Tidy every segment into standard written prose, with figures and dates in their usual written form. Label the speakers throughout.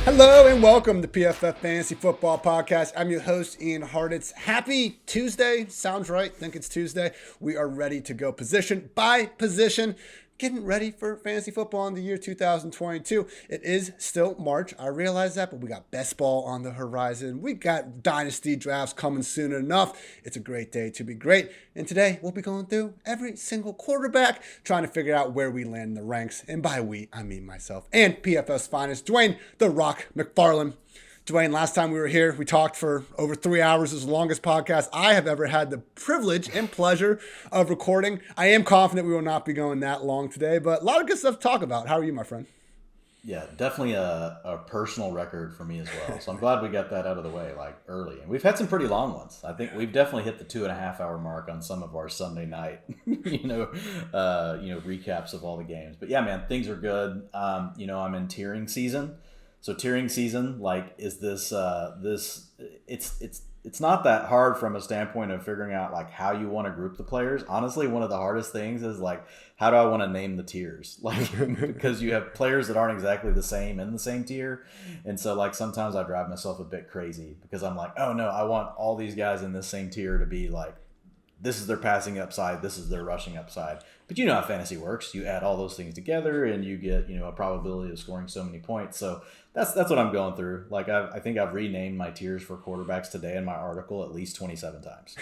Speaker 1: Hello and welcome to PFF Fantasy Football Podcast. I'm your host, Ian Hartitz. Happy Tuesday. Sounds right. Think it's Tuesday. We are ready to go position by position. Getting ready for fantasy football in the year 2022. It is still March. I realize that, but we got best ball on the horizon. We got dynasty drafts coming soon enough. It's a great day to be great. And today we'll be going through every single quarterback, trying to figure out where we land in the ranks. And by we, I mean myself and PFF's finest, Dwain "The Rock" McFarland. Dwain, last time we were here, we talked for over 3 hours. It was the longest podcast I have ever had the privilege and pleasure of recording. I am confident we will not be going that long today, but a lot of good stuff to talk about. How are you, my friend?
Speaker 2: Yeah, definitely a personal record for me as well. So I'm glad we got that out of the way early. And we've had some pretty long ones. I think we've definitely hit the 2.5 hour mark on some of our Sunday night, recaps of all the games. But yeah, man, things are good. I'm in tiering season. So tiering season, is this it's not that hard from a standpoint of figuring out how you want to group the players. Honestly, one of the hardest things is how do I want to name the tiers? Because you have players that aren't exactly the same in the same tier. And so sometimes I drive myself a bit crazy because I'm like, oh no, I want all these guys in this same tier to be this is their passing upside, this is their rushing upside. But you know how fantasy works. You add all those things together and you get, a probability of scoring so many points. So that's what I'm going through. I think I've renamed my tiers for quarterbacks today in my article at least 27 times.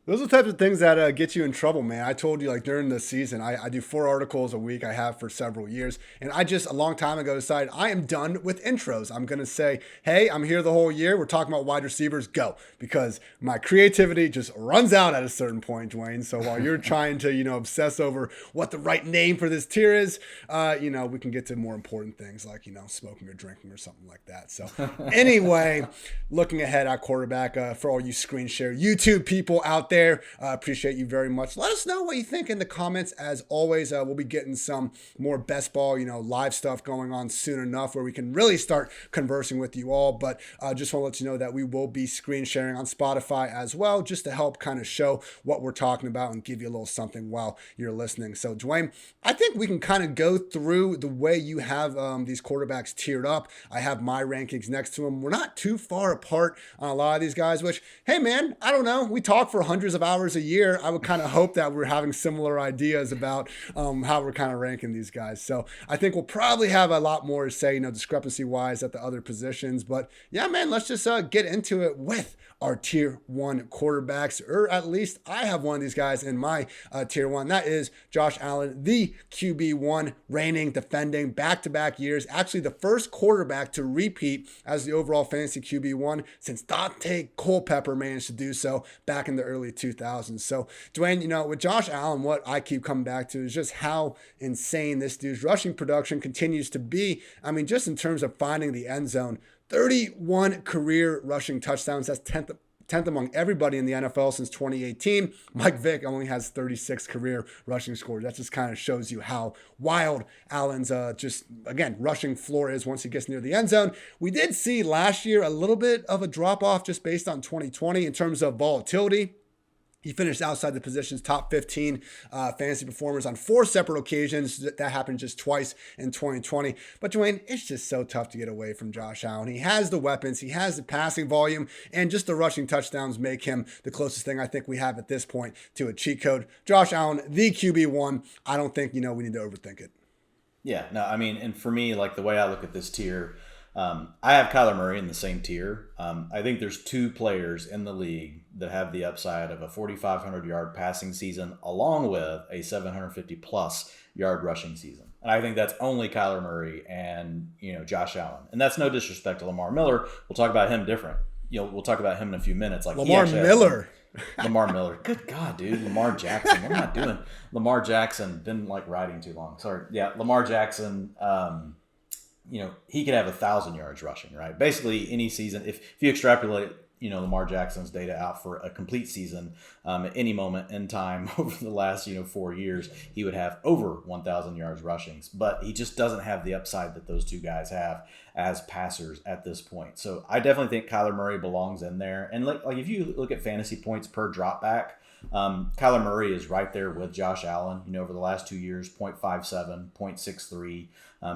Speaker 1: Those are the types of things that get you in trouble, man. I told you, during the season, I do 4 articles a week. I have for several years. And I just, a long time ago, decided I am done with intros. I'm going to say, hey, I'm here the whole year. We're talking about wide receivers. Go. Because my creativity just runs out at a certain point, Dwain. So while you're trying to, obsess over what the right name for this tier is, we can get to more important things like, smoking or drinking or something like that. So anyway, looking ahead at quarterback, for all you screen share YouTube people out there, appreciate you very much. Let us know what you think in the comments. As always, we'll be getting some more best ball, live stuff going on soon enough where we can really start conversing with you all. But just want to let you know that we will be screen sharing on Spotify as well, just to help kind of show what we're talking about and give you a little something while you're listening. So Dwain, I think we can kind of go through the way you have these quarterbacks tiered up. I have my rankings next to them. We're not too far apart on a lot of these guys, which, hey man, I don't know. We talk for hundreds of hours a year. I would kind of hope that we're having similar ideas about how we're kind of ranking these guys. So I think we'll probably have a lot more to say, discrepancy wise at the other positions. But yeah, man, let's just get into it with our tier 1 quarterbacks, or at least I have one of these guys in my tier 1. That is Josh Allen, the QB1, reigning, defending back-to-back years. Actually, the first quarterback to repeat as the overall fantasy QB1 since Dante Culpepper managed to do so back in the early 2000s. So, Dwain, with Josh Allen, what I keep coming back to is just how insane this dude's rushing production continues to be. I mean, just in terms of finding the end zone, 31 career rushing touchdowns. That's 10th among everybody in the NFL since 2018. Mike Vick only has 36 career rushing scores. That just kind of shows you how wild Allen's rushing floor is once he gets near the end zone. We did see last year a little bit of a drop off just based on 2020 in terms of volatility. He finished outside the position's top 15 fantasy performers on 4 separate occasions. That happened just twice in 2020. But Dwain, it's just so tough to get away from Josh Allen. He has the weapons, he has the passing volume, and just the rushing touchdowns make him the closest thing I think we have at this point to a cheat code. Josh Allen, the QB1. I don't think, we need to overthink it.
Speaker 2: Yeah, no, I mean, and for me, the way I look at this tier, I have Kyler Murray in the same tier. I think there's 2 players in the league that have the upside of a 4,500 yard passing season along with a 750 plus yard rushing season. And I think that's only Kyler Murray and, Josh Allen. And that's no disrespect to Lamar Miller. We'll talk about him different. We'll talk about him in a few minutes.
Speaker 1: Lamar Miller.
Speaker 2: Lamar Miller. Good God, dude. Lamar Jackson. What am I doing? Lamar Jackson. Didn't like writing too long. Sorry. Yeah, Lamar Jackson. He could have 1,000 yards rushing, right? Basically, any season, if you extrapolate, Lamar Jackson's data out for a complete season, at any moment in time over the last, 4 years, he would have over 1,000 yards rushing. But he just doesn't have the upside that those 2 guys have as passers at this point. So I definitely think Kyler Murray belongs in there. And like if you look at fantasy points per drop back, Kyler Murray is right there with Josh Allen, over the last 2 years, 0.57, 0.63.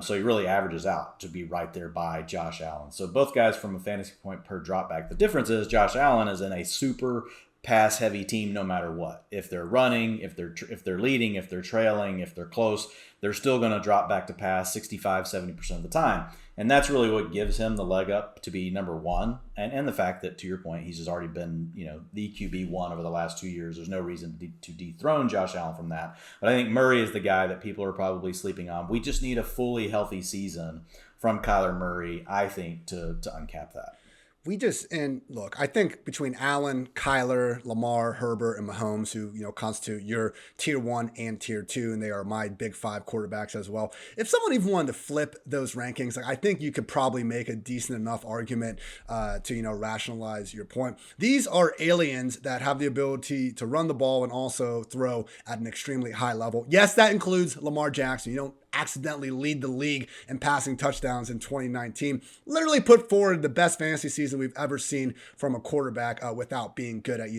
Speaker 2: So he really averages out to be right there by Josh Allen. So both guys from a fantasy point per drop back. The difference is Josh Allen is in a super pass heavy team no matter what. If they're running, if they're leading, if they're trailing, if they're close, they're still going to drop back to pass 65-70% of the time. And that's really what gives him the leg up to be number one. And the fact that, to your point, he's just already been, the QB1 over the last 2 years. There's no reason to dethrone Josh Allen from that. But I think Murray is the guy that people are probably sleeping on. We just need a fully healthy season from Kyler Murray, I think, to uncap that.
Speaker 1: And look, I think between Allen, Kyler, Lamar, Herbert, and Mahomes, who, constitute your tier 1 and tier 2, and they are my big 5 quarterbacks as well. If someone even wanted to flip those rankings, I think you could probably make a decent enough argument to, rationalize your point. These are aliens that have the ability to run the ball and also throw at an extremely high level. Yes, that includes Lamar Jackson. You don't accidentally lead the league in passing touchdowns in 2019. Literally put forward the best fantasy season we've ever seen from a quarterback without being good at,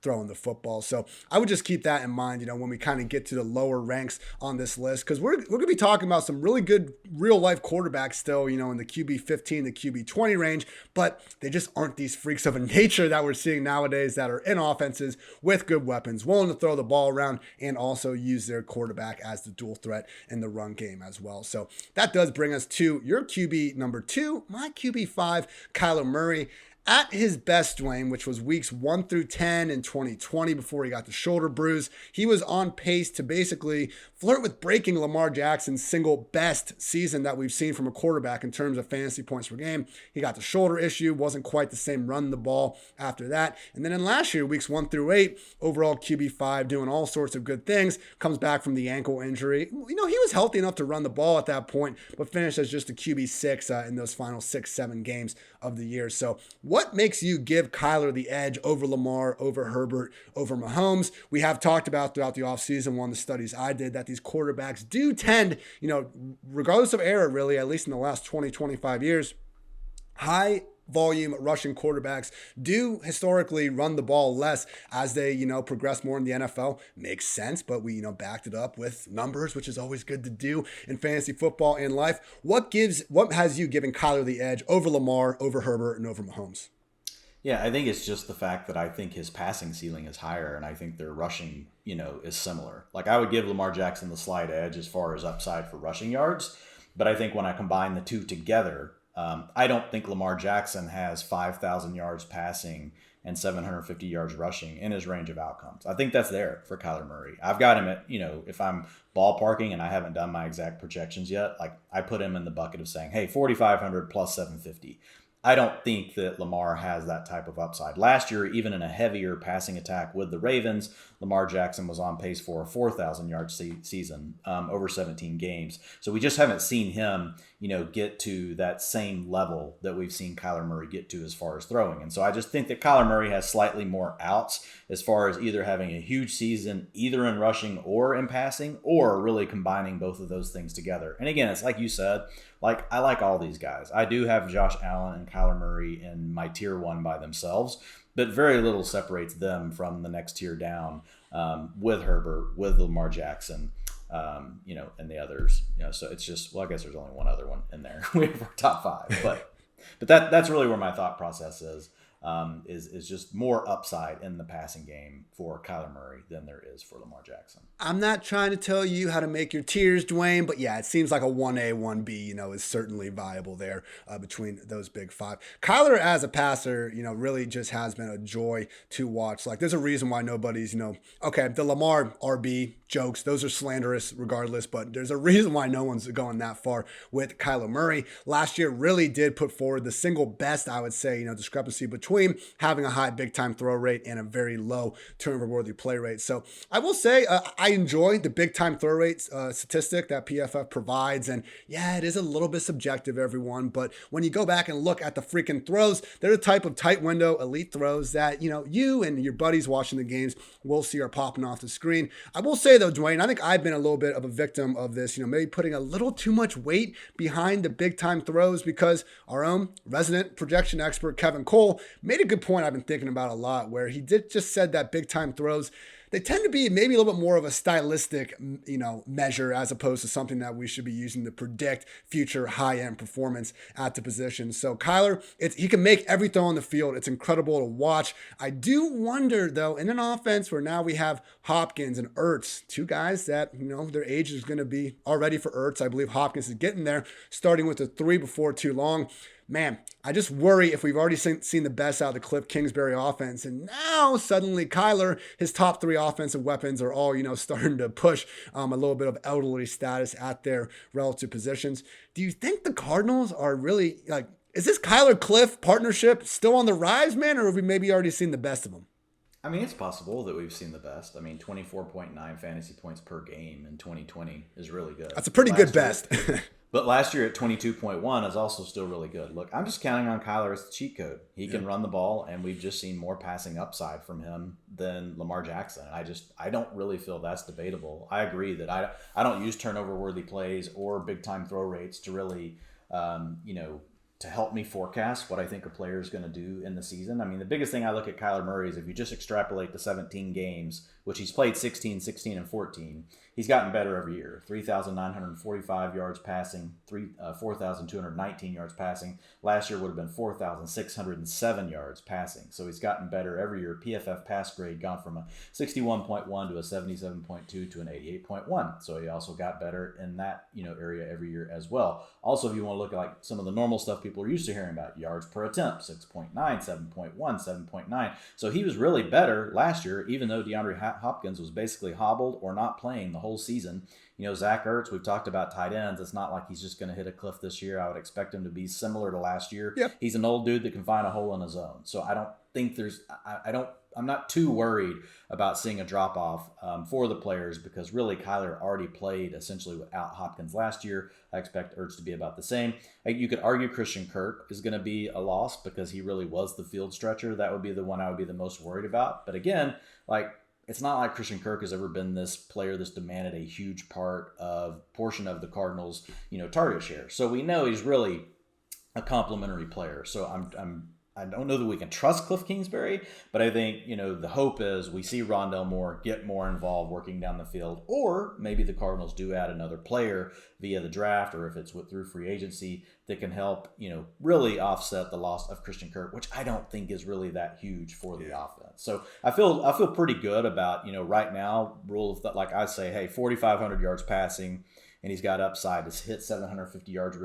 Speaker 1: throwing the football. So I would just keep that in mind, when we kind of get to the lower ranks on this list, because we're going to be talking about some really good real life quarterbacks still, in the QB 15 to QB 20 range, but they just aren't these freaks of a nature that we're seeing nowadays that are in offenses with good weapons, willing to throw the ball around and also use their quarterback as the dual threat in the run game as well. So that does bring us to your QB number 2, my QB 5, Kyler Murray. At his best, Dwain, which was weeks 1 through 10 in 2020 before he got the shoulder bruise, he was on pace to basically flirt with breaking Lamar Jackson's single best season that we've seen from a quarterback in terms of fantasy points per game. He got the shoulder issue, wasn't quite the same run the ball after that. And then in last year, weeks 1 through 8, overall QB 5, doing all sorts of good things, comes back from the ankle injury. He was healthy enough to run the ball at that point, but finished as just a QB 6 in those final 6-7 games of the year. So what makes you give Kyler the edge over Lamar, over Herbert, over Mahomes? We have talked about throughout the offseason, one of the studies I did, that these quarterbacks do tend, regardless of era really, at least in the last 20, 25 years, high volume rushing quarterbacks do historically run the ball less as they, progress more in the NFL. Makes sense, but we, backed it up with numbers, which is always good to do in fantasy football and life. What has you given Kyler the edge over Lamar, over Herbert, and over Mahomes?
Speaker 2: Yeah, I think it's just the fact that I think his passing ceiling is higher, and I think their rushing, is similar. Like, I would give Lamar Jackson the slight edge as far as upside for rushing yards, but I think when I combine the two together, I don't think Lamar Jackson has 5,000 yards passing and 750 yards rushing in his range of outcomes. I think that's there for Kyler Murray. I've got him at, if I'm ballparking and I haven't done my exact projections yet, like I put him in the bucket of saying, hey, 4,500 plus 750. I don't think that Lamar has that type of upside. Last year, even in a heavier passing attack with the Ravens, Lamar Jackson was on pace for a 4,000-yard season over 17 games. So we just haven't seen him, get to that same level that we've seen Kyler Murray get to as far as throwing. And so I just think that Kyler Murray has slightly more outs as far as either having a huge season, either in rushing or in passing, or really combining both of those things together. And again, it's like you said, I like all these guys. I do have Josh Allen and Kyler Murray in my tier 1 by themselves, but very little separates them from the next tier down with Herbert, with Lamar Jackson, and the others. So it's just, I guess there's only one other one in there. We have our top 5, but that's really where my thought process is just more upside in the passing game for Kyler Murray than there is for Lamar Jackson.
Speaker 1: I'm not trying to tell you how to make your tiers, Dwain, but yeah, it seems like a 1A, 1B, is certainly viable there between those big 5. Kyler as a passer, really just has been a joy to watch. Like, there's a reason why nobody's, okay, the Lamar RB jokes, those are slanderous regardless, but there's a reason why no one's going that far with Kyler Murray. Last year really did put forward the single best, I would say, discrepancy between between having a high big-time throw rate and a very low turnover-worthy play rate. So I will say I enjoy the big-time throw rate statistic that PFF provides. And yeah, it is a little bit subjective, everyone. But when you go back and look at the freaking throws, they're the type of tight window elite throws that, you and your buddies watching the games will see are popping off the screen. I will say, though, Dwain, I think I've been a little bit of a victim of this, maybe putting a little too much weight behind the big-time throws, because our own resident projection expert, Kevin Cole, made a good point I've been thinking about a lot, where he just said that big-time throws, they tend to be maybe a little bit more of a stylistic, measure, as opposed to something that we should be using to predict future high-end performance at the position. So Kyler, he can make every throw on the field. It's incredible to watch. I do wonder, though, in an offense where now we have Hopkins and Ertz, two guys that, their age is going to be already for Ertz. I believe Hopkins is getting there, starting with the 3 before too long. Man, I just worry if we've already seen the best out of the Cliff Kingsbury offense, and now suddenly Kyler, his top 3 offensive weapons are all, starting to push a little bit of elderly status at their relative positions. Do you think the Cardinals are really, is this Kyler Cliff partnership still on the rise, man, or have we maybe already seen the best of them?
Speaker 2: I mean, it's possible that we've seen the best. I mean, 24.9 fantasy points per game in 2020 is really good.
Speaker 1: That's a pretty good best.
Speaker 2: But last year at 22.1 is also still really good. Look, I'm just counting on Kyler as the cheat code. He can run the ball, and we've just seen more passing upside from him than Lamar Jackson. I don't really feel that's debatable. I agree that I don't use turnover-worthy plays or big-time throw rates to really, to help me forecast what I think a player is going to do in the season. I mean, the biggest thing I look at Kyler Murray is if you just extrapolate the 17 games, which he's played 16, and 14, he's gotten better every year. 3,945 yards passing, 4,219 yards passing. Last year would have been 4,607 yards passing. So he's gotten better every year. PFF pass grade gone from a 61.1 to a 77.2 to an 88.1. So he also got better in that area every year as well. Also, if you want to look at some of the normal stuff people are used to hearing about, yards per attempt, 6.9, 7.1, 7.9. So he was really better last year, even though DeAndre Hopkins was basically hobbled or not playing the whole season. Zach Ertz, we've talked about tight ends. It's not like he's just going to hit a cliff this year. I would expect him to be similar to last year.
Speaker 1: Yep.
Speaker 2: He's an old dude that can find a hole in his own. So I don't think I'm not too worried about seeing a drop off for the players, because really Kyler already played essentially without Hopkins last year. I expect Ertz to be about the same. You could argue Christian Kirk is going to be a loss because he really was the field stretcher. That would be the one I would be the most worried about. But again, it's not like Christian Kirk has ever been this player that's demanded a huge portion of the Cardinals, target share. So we know he's really a complimentary player. So I don't know that we can trust Cliff Kingsbury, but I think, the hope is we see Rondale Moore get more involved working down the field, or maybe the Cardinals do add another player via the draft, or if it's through free agency, that can help, really offset the loss of Christian Kirk, which I don't think is really that huge for the offense. So I feel pretty good about, right now, rule of that, like I say, hey, 4,500 yards passing, and he's got upside to hit 750 yards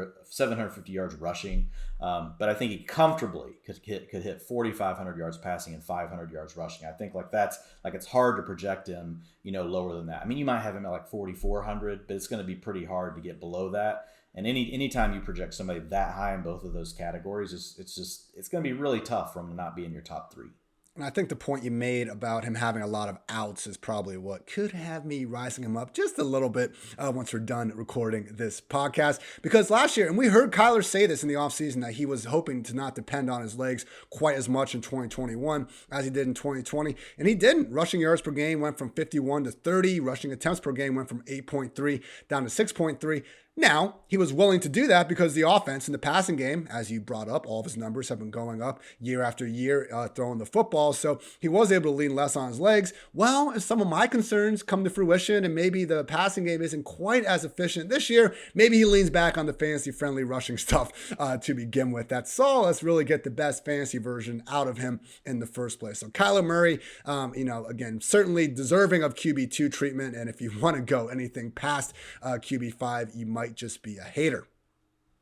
Speaker 2: rushing. But I think he comfortably could hit 4,500 yards passing and 500 yards rushing. I think it's hard to project him, lower than that. I mean, you might have him at 4,400, but it's going to be pretty hard to get below that. And anytime you project somebody that high in both of those categories, it's going to be really tough for him to not be in your top 3.
Speaker 1: And I think the point you made about him having a lot of outs is probably what could have me rising him up just a little bit once we're done recording this podcast. Because last year, and we heard Kyler say this in the offseason, that he was hoping to not depend on his legs quite as much in 2021 as he did in 2020. And he didn't. Rushing yards per game went from 51 to 30. Rushing attempts per game went from 8.3 down to 6.3. Now, he was willing to do that because the offense in the passing game, as you brought up, all of his numbers have been going up year after year throwing the football. So he was able to lean less on his legs. Well, if some of my concerns come to fruition and maybe the passing game isn't quite as efficient this year, maybe he leans back on the fantasy-friendly rushing stuff to begin with. That's all. Let's really get the best fantasy version out of him in the first place. So Kyler Murray, again, certainly deserving of QB2 treatment. And if you want to go anything past QB5, you might just be a hater.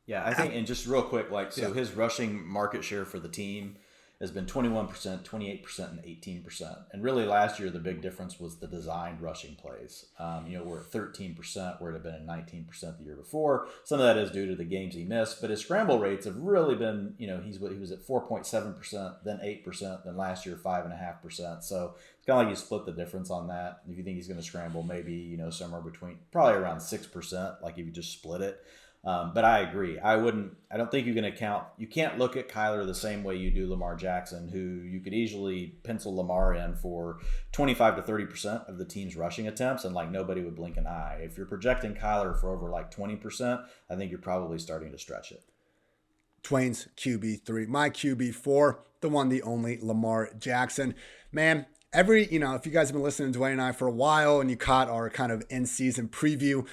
Speaker 2: Yeah, I think, and just real quick, his rushing market share for the team has been 21%, 28%, and 18%. And really last year, the big difference was the designed rushing plays. We're at 13%, where it had been at 19% the year before. Some of that is due to the games he missed, but his scramble rates have really been, he was at 4.7%, then 8%, then last year 5.5%. So it's kind of like you split the difference on that. If you think he's going to scramble, maybe, somewhere between probably around 6%, like if you just split it. But I agree. I don't think you can't look at Kyler the same way you do Lamar Jackson, who you could easily pencil Lamar in for 25 to 30% of the team's rushing attempts, and like nobody would blink an eye. If you're projecting Kyler for over like 20%, I think you're probably starting to stretch it.
Speaker 1: Dwain's QB3, my QB4, the one, the only Lamar Jackson. Man, if you guys have been listening to Dwain and I for a while and you caught our kind of in-season preview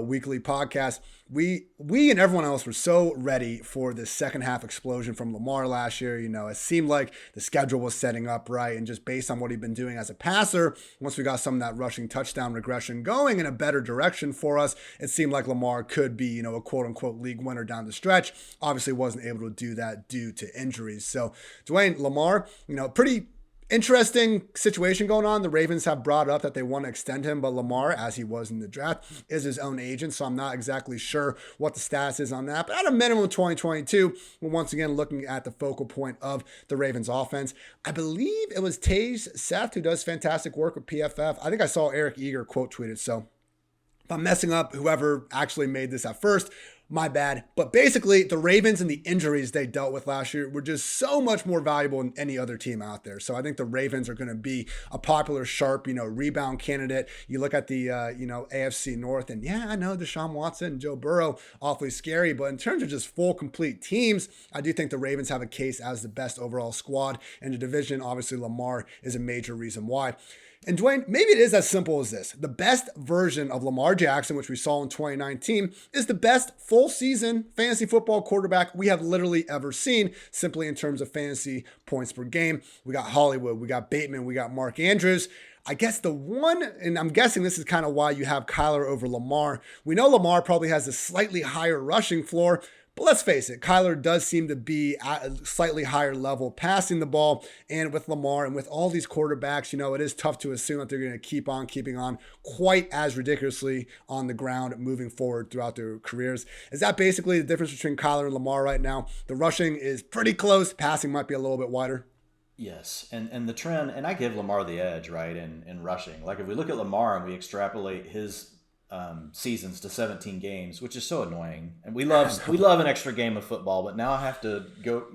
Speaker 1: weekly podcast, we and everyone else were so ready for the second half explosion from Lamar last year. It seemed like the schedule was setting up right, and just based on what he'd been doing as a passer, once we got some of that rushing touchdown regression going in a better direction for us, it seemed like Lamar could be, a quote-unquote league winner down the stretch. Obviously wasn't able to do that due to injuries. So Dwain, Lamar, pretty interesting situation going on. The Ravens have brought up that they want to extend him, but Lamar, as he was in the draft, is his own agent, so I'm not exactly sure what the status is on that. But at a minimum, 2022, we're once again looking at the focal point of the Ravens offense. I believe it was Taze Seth who does fantastic work with PFF. I think I saw Eric Eager quote tweeted, so if I'm messing up, whoever actually made this at first, my bad. But basically, the Ravens and the injuries they dealt with last year were just so much more valuable than any other team out there. So I think the Ravens are going to be a popular, sharp, rebound candidate. You look at the, AFC North, and yeah, I know Deshaun Watson and Joe Burrow, awfully scary. But in terms of just full, complete teams, I do think the Ravens have a case as the best overall squad in the division. Obviously, Lamar is a major reason why. And Dwain, maybe it is as simple as this. The best version of Lamar Jackson, which we saw in 2019, is the best full season fantasy football quarterback we have literally ever seen, simply in terms of fantasy points per game. We got Hollywood, we got Bateman, we got Mark Andrews. I guess the one, and I'm guessing this is kind of why you have Kyler over Lamar. We know Lamar probably has a slightly higher rushing floor, but let's face it, Kyler does seem to be at a slightly higher level passing the ball. And with Lamar and with all these quarterbacks, it is tough to assume that they're going to keep on keeping on quite as ridiculously on the ground moving forward throughout their careers. Is that basically the difference between Kyler and Lamar right now? The rushing is pretty close. Passing might be a little bit wider.
Speaker 2: Yes, and the trend, and I give Lamar the edge, right, in rushing. Like if we look at Lamar and we extrapolate his seasons to 17 games, which is so annoying. And we love an extra game of football, but now I have to go,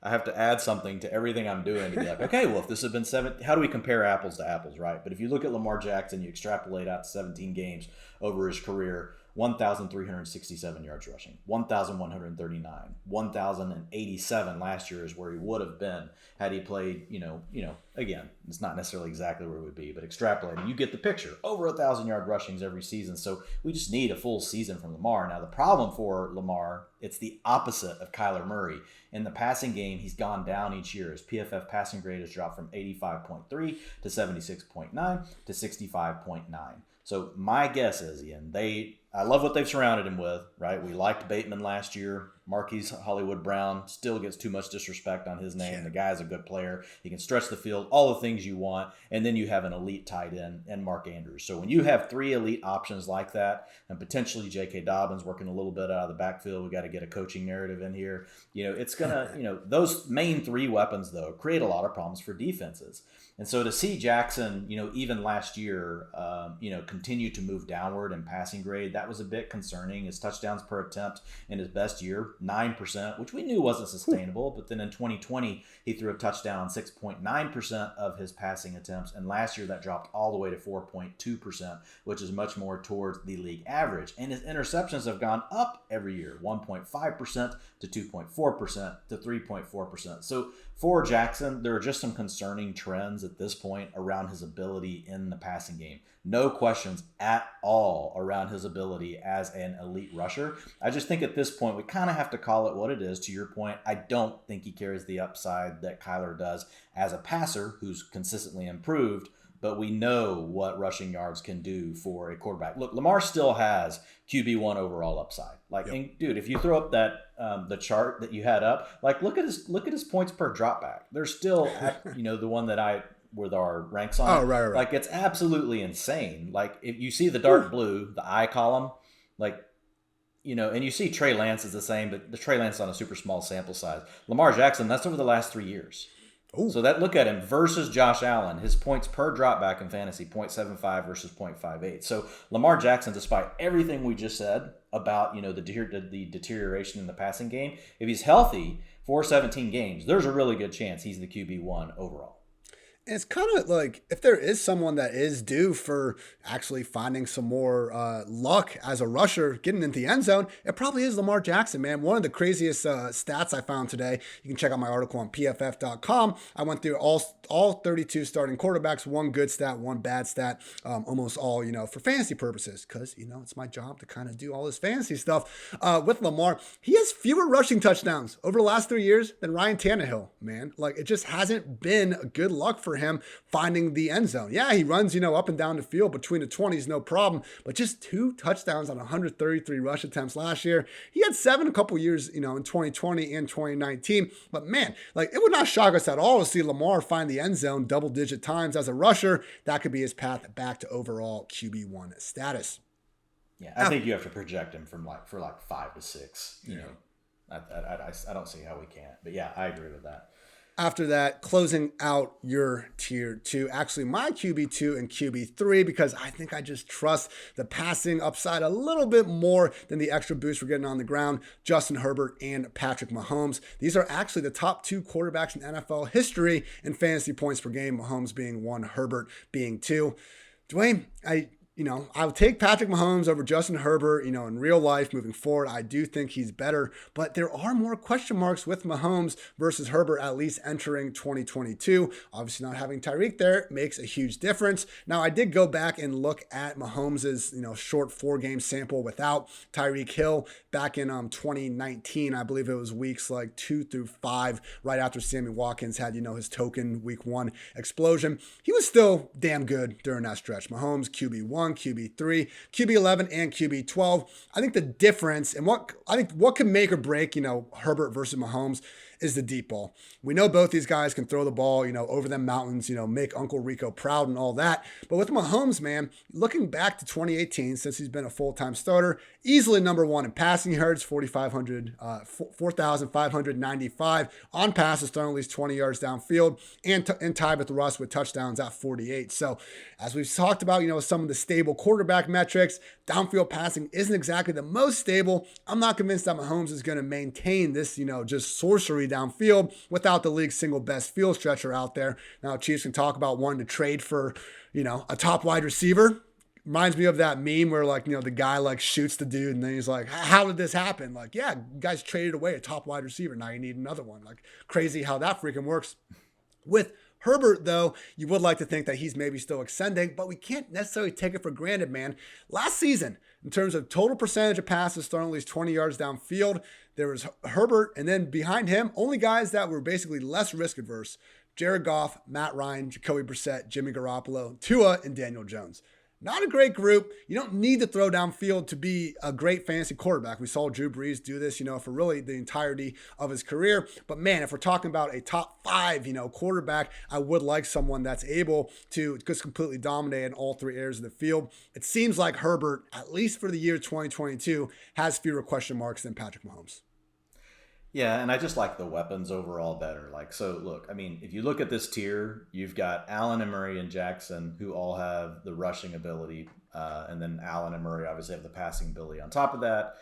Speaker 2: I have to add something to everything I'm doing to be like, okay, well, if this had been how do we compare apples to apples, right? But if you look at Lamar Jackson, you extrapolate out to 17 games over his career, 1,367 yards rushing, 1,139, 1,087 last year is where he would have been had he played, again, it's not necessarily exactly where it would be, but extrapolating, you get the picture. Over 1,000-yard rushings every season. So we just need a full season from Lamar. Now, the problem for Lamar, it's the opposite of Kyler Murray. In the passing game, he's gone down each year. His PFF passing grade has dropped from 85.3 to 76.9 to 65.9. So my guess is, Ian, I love what they've surrounded him with, right? We liked Bateman last year. Marquise Hollywood Brown still gets too much disrespect on his name. Yeah. The guy's a good player. He can stretch the field, all the things you want. And then you have an elite tight end and Mark Andrews. So when you have three elite options like that, and potentially J.K. Dobbins working a little bit out of the backfield, we got to get a coaching narrative in here. It's going to, those main three weapons, though, create a lot of problems for defenses. And so to see Jackson, even last year, continue to move downward in passing grade, that was a bit concerning. His touchdowns per attempt in his best year, 9%, which we knew wasn't sustainable. But then in 2020, he threw a touchdown on 6.9% of his passing attempts. And last year, that dropped all the way to 4.2%, which is much more towards the league average. And his interceptions have gone up every year, 1.5% to 2.4% to 3.4%. So for Jackson, there are just some concerning trends at this point around his ability in the passing game. No questions at all around his ability as an elite rusher. I just think at this point, we kind of have to call it what it is. To your point, I don't think he carries the upside that Kyler does as a passer who's consistently improved. but we know what rushing yards can do for a quarterback. Look, Lamar still has QB1 overall upside. Like, and dude, if you throw up that the chart that you had up, like look at his points per dropback. They're still the one that I with our ranks on.
Speaker 1: Oh, right.
Speaker 2: Like, it's absolutely insane. Like, if you see the dark blue, the I column, like, and you see Trey Lance is the same, but the Trey Lance is on a super small sample size. Lamar Jackson, that's over the last 3 years. Ooh. So that look at him versus Josh Allen, his points per dropback in fantasy, 0.75 versus 0.58. So Lamar Jackson, despite everything we just said about, the deterioration in the passing game, if he's healthy for 17 games, there's a really good chance he's the QB1 overall.
Speaker 1: And it's kind of like, if there is someone that is due for actually finding some more luck as a rusher, getting into the end zone, it probably is Lamar Jackson, man. One of the craziest stats I found today, you can check out my article on PFF.com. I went through all 32 starting quarterbacks, one good stat, one bad stat, almost all, for fantasy purposes, because, it's my job to kind of do all this fantasy stuff. With Lamar, he has fewer rushing touchdowns over the last 3 years than Ryan Tannehill, man. Like, it just hasn't been a good luck for him finding the end zone. Yeah, he runs, up and down the field between the 20s, no problem, but just 2 touchdowns on 133 rush attempts last year. He had 7 a couple years, in 2020 and 2019. But man, like, it would not shock us at all to see Lamar find the end zone double-digit times as a rusher. That could be his path back to overall QB1 status.
Speaker 2: Yeah, I think you have to project him for 5 to 6. I don't see how we can't. But yeah, I agree with that.
Speaker 1: After that, closing out your tier 2, actually my QB2 and QB3, because I think I just trust the passing upside a little bit more than the extra boost we're getting on the ground. Justin Herbert and Patrick Mahomes. These are actually the top 2 quarterbacks in NFL history in fantasy points per game. Mahomes being 1, Herbert being 2. Dwayne, I would take Patrick Mahomes over Justin Herbert, in real life moving forward. I do think he's better, but there are more question marks with Mahomes versus Herbert, at least entering 2022. Obviously not having Tyreek there makes a huge difference. Now, I did go back and look at Mahomes's, short 4-game sample without Tyreek Hill back in 2019. I believe it was weeks like 2 through 5, right after Sammy Watkins had, his token week 1 explosion. He was still damn good during that stretch. Mahomes, QB1, QB3, QB11, and QB12. I think the difference and what can make or break, Herbert versus Mahomes is the deep ball. We know both these guys can throw the ball, over them mountains, make Uncle Rico proud and all that. But with Mahomes, man, looking back to 2018, since he's been a full-time starter, easily number 1 in passing yards, 4,595 on passes thrown at least 20 yards downfield, and tied with Russ with touchdowns at 48. So as we've talked about, some of the stable quarterback metrics, downfield passing isn't exactly the most stable. I'm not convinced that Mahomes is going to maintain this, just sorcery downfield without the league's single best field stretcher out there. Now, Chiefs can talk about wanting to trade for, a top wide receiver. Reminds me of that meme where, the guy, shoots the dude and then he's like, how did this happen? Like, yeah, you guys traded away a top wide receiver. Now you need another one. Like, crazy how that freaking works. With Herbert, though, you would like to think that he's maybe still ascending, but we can't necessarily take it for granted, man. Last season, in terms of total percentage of passes thrown at least 20 yards downfield, there was Herbert, and then behind him, only guys that were basically less risk adverse: Jared Goff, Matt Ryan, Jacoby Brissett, Jimmy Garoppolo, Tua, and Daniel Jones. Not a great group. You don't need to throw downfield to be a great fantasy quarterback. We saw Drew Brees do this, for really the entirety of his career. But man, if we're talking about a top 5, quarterback, I would like someone that's able to just completely dominate in all 3 areas of the field. It seems like Herbert, at least for the year 2022, has fewer question marks than Patrick Mahomes.
Speaker 2: Yeah, and I just like the weapons overall better. So look, if you look at this tier, you've got Allen and Murray and Jackson, who all have the rushing ability, and then Allen and Murray obviously have the passing ability. On top of that,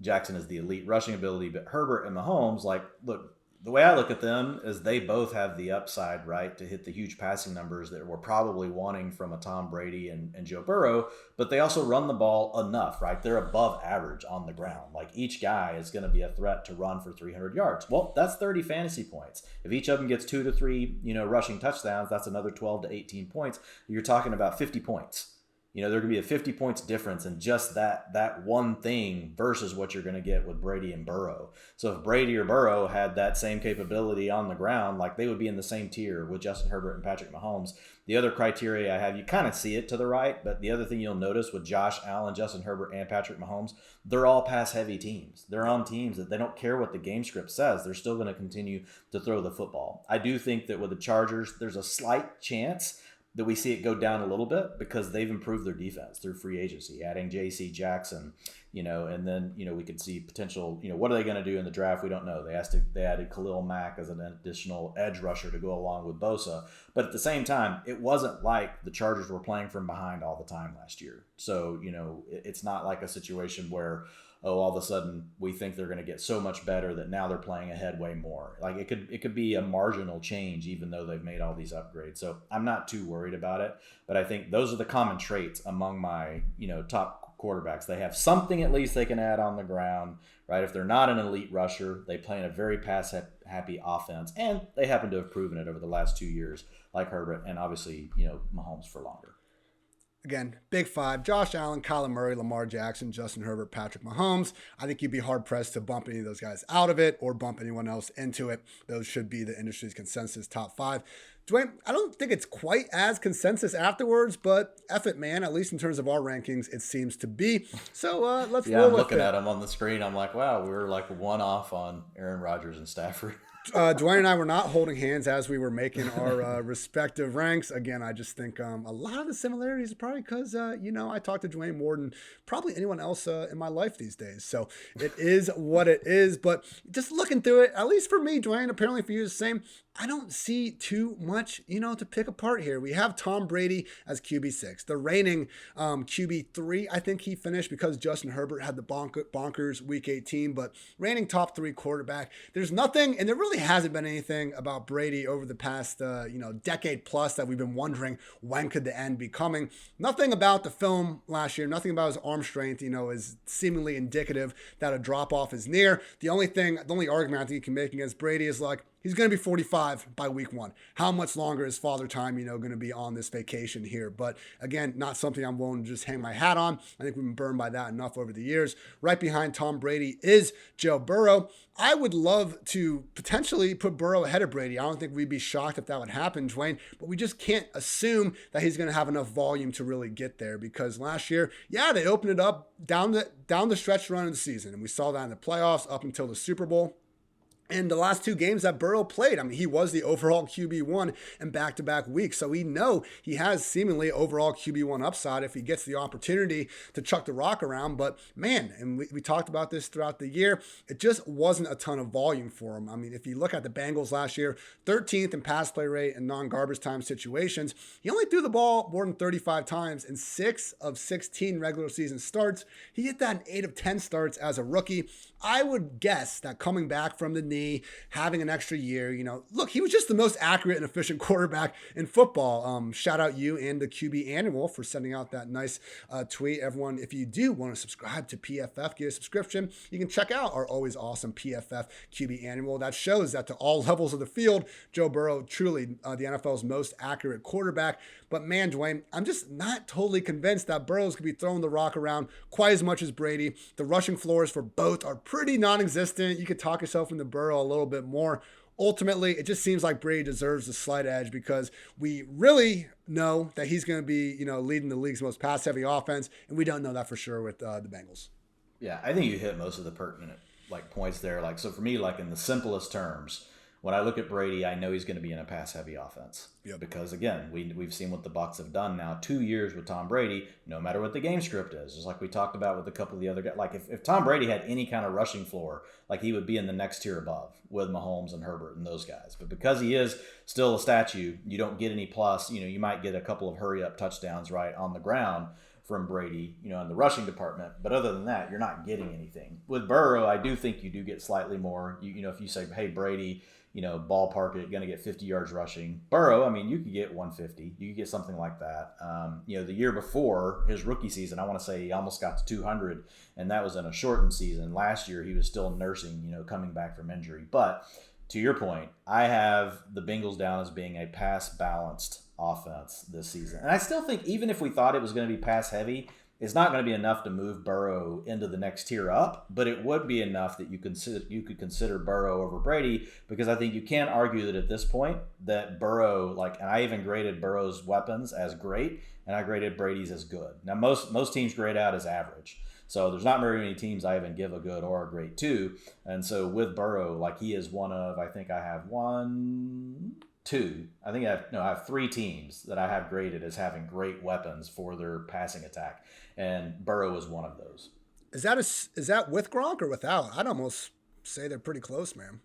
Speaker 2: Jackson is the elite rushing ability, but Herbert and Mahomes, look, the way I look at them is they both have the upside, right, to hit the huge passing numbers that we're probably wanting from a Tom Brady and Joe Burrow, but they also run the ball enough, right? They're above average on the ground. Each guy is going to be a threat to run for 300 yards. Well, that's 30 fantasy points. If each of them gets 2 to 3, rushing touchdowns, that's another 12 to 18 points. You're talking about 50 points. there could be a 50 points difference in just that one thing versus what you're going to get with Brady and Burrow. So if Brady or Burrow had that same capability on the ground, like they would be in the same tier with Justin Herbert and Patrick Mahomes. The other criteria I have, you kind of see it to the right, but the other thing you'll notice with Josh Allen, Justin Herbert, and Patrick Mahomes, they're all pass-heavy teams. They're on teams that they don't care what the game script says. They're still going to continue to throw the football. I do think that with the Chargers, there's a slight chance that we see it go down a little bit because they've improved their defense through free agency, adding J.C. Jackson, and then, we could see potential, what are they going to do in the draft? We don't know. They added Khalil Mack as an additional edge rusher to go along with Bosa. But at the same time, it wasn't like the Chargers were playing from behind all the time last year. So, it's not like a situation where, all of a sudden we think they're going to get so much better that now they're playing ahead way more. Like it could be a marginal change, even though they've made all these upgrades. So I'm not too worried about it, but I think those are the common traits among my, top quarterbacks. They have something at least they can add on the ground, right? If they're not an elite rusher, they play in a very pass happy offense, and they happen to have proven it over the last 2 years, like Herbert and obviously, Mahomes for longer.
Speaker 1: Again, big five: Josh Allen, Kyler Murray, Lamar Jackson, Justin Herbert, Patrick Mahomes. I think you'd be hard-pressed to bump any of those guys out of it or bump anyone else into it. Those should be the industry's consensus top five. Dwayne, I don't think it's quite as consensus afterwards, but F it, man. At least in terms of our rankings, it seems to be. So let's roll with it.
Speaker 2: Yeah, I'm looking at them on the screen. I'm like, wow, we were like one off on Aaron Rodgers and Stafford.
Speaker 1: Dwayne and I were not holding hands as we were making our respective ranks. Again, I just think a lot of the similarities are probably because, I talk to Dwayne more than probably anyone else in my life these days. So it is what it is. But just looking through it, at least for me, Dwayne, apparently for you the same, I don't see too much, to pick apart here. We have Tom Brady as QB6. The reigning QB3, I think he finished because Justin Herbert had the bonkers Week 18, but reigning top 3 quarterback. There's nothing, and there really hasn't been anything about Brady over the past, decade plus that we've been wondering when could the end be coming. Nothing about the film last year, nothing about his arm strength, is seemingly indicative that a drop-off is near. The only argument I think you can make against Brady is like, he's going to be 45 by week 1. How much longer is Father Time, going to be on this vacation here? But again, not something I'm willing to just hang my hat on. I think we've been burned by that enough over the years. Right behind Tom Brady is Joe Burrow. I would love to potentially put Burrow ahead of Brady. I don't think we'd be shocked if that would happen, Dwayne, but we just can't assume that he's going to have enough volume to really get there because last year, they opened it up down the stretch run of the season, and we saw that in the playoffs up until the Super Bowl. And the last 2 games that Burrow played, he was the overall QB1 in back-to-back weeks. So we know he has seemingly overall QB1 upside if he gets the opportunity to chuck the rock around. But man, and we talked about this throughout the year, it just wasn't a ton of volume for him. If you look at the Bengals last year, 13th in pass play rate in non-garbage time situations. He only threw the ball more than 35 times in 6 of 16 regular season starts. He hit that in 8 of 10 starts as a rookie. I would guess that coming back from the knee, having an extra year, look, he was just the most accurate and efficient quarterback in football. Shout out you and the QB Animal for sending out that nice tweet. Everyone, if you do want to subscribe to PFF, get a subscription, you can check out our always awesome PFF QB Animal. That shows that to all levels of the field, Joe Burrow, truly the NFL's most accurate quarterback. But man, Dwayne, I'm just not totally convinced that Burrow's could be throwing the rock around quite as much as Brady. The rushing floors for both are pretty non-existent. You could talk yourself into Burrow a little bit more. Ultimately, it just seems like Brady deserves the slight edge because we really know that he's going to be, leading the league's most pass-heavy offense, and we don't know that for sure with the Bengals.
Speaker 2: Yeah, I think you hit most of the pertinent points there. So for me, in the simplest terms, when I look at Brady, I know he's going to be in a pass-heavy offense. Yep. Because, again, we've seen what the Bucs have done now 2 years with Tom Brady, no matter what the game script is. Just like we talked about with a couple of the other guys. If Tom Brady had any kind of rushing floor, he would be in the next tier above with Mahomes and Herbert and those guys. But because he is still a statue, you don't get any plus. You might get a couple of hurry-up touchdowns, right, on the ground from Brady, in the rushing department. But other than that, you're not getting anything. With Burrow, I do think you do get slightly more. If you say, hey, Brady, ballpark it, going to get 50 yards rushing. Burrow, you could get 150. You could get something like that. The year before his rookie season, I want to say he almost got to 200, and that was in a shortened season. Last year, he was still nursing, coming back from injury. But to your point, I have the Bengals down as being a pass-balanced offense this season. And I still think even if we thought it was going to be pass heavy, it's not going to be enough to move Burrow into the next tier up, but it would be enough that you could consider Burrow over Brady, because I think you can't argue that at this point that Burrow, and I even graded Burrow's weapons as great, and I graded Brady's as good. Now most teams grade out as average. So there's not very many teams I even give a good or a great to. And so with Burrow, he is one of, I think I have I have 3 teams that I have graded as having great weapons for their passing attack. And Burrow is one of those.
Speaker 1: Is that with Gronk or without? I'd almost say they're pretty close, man.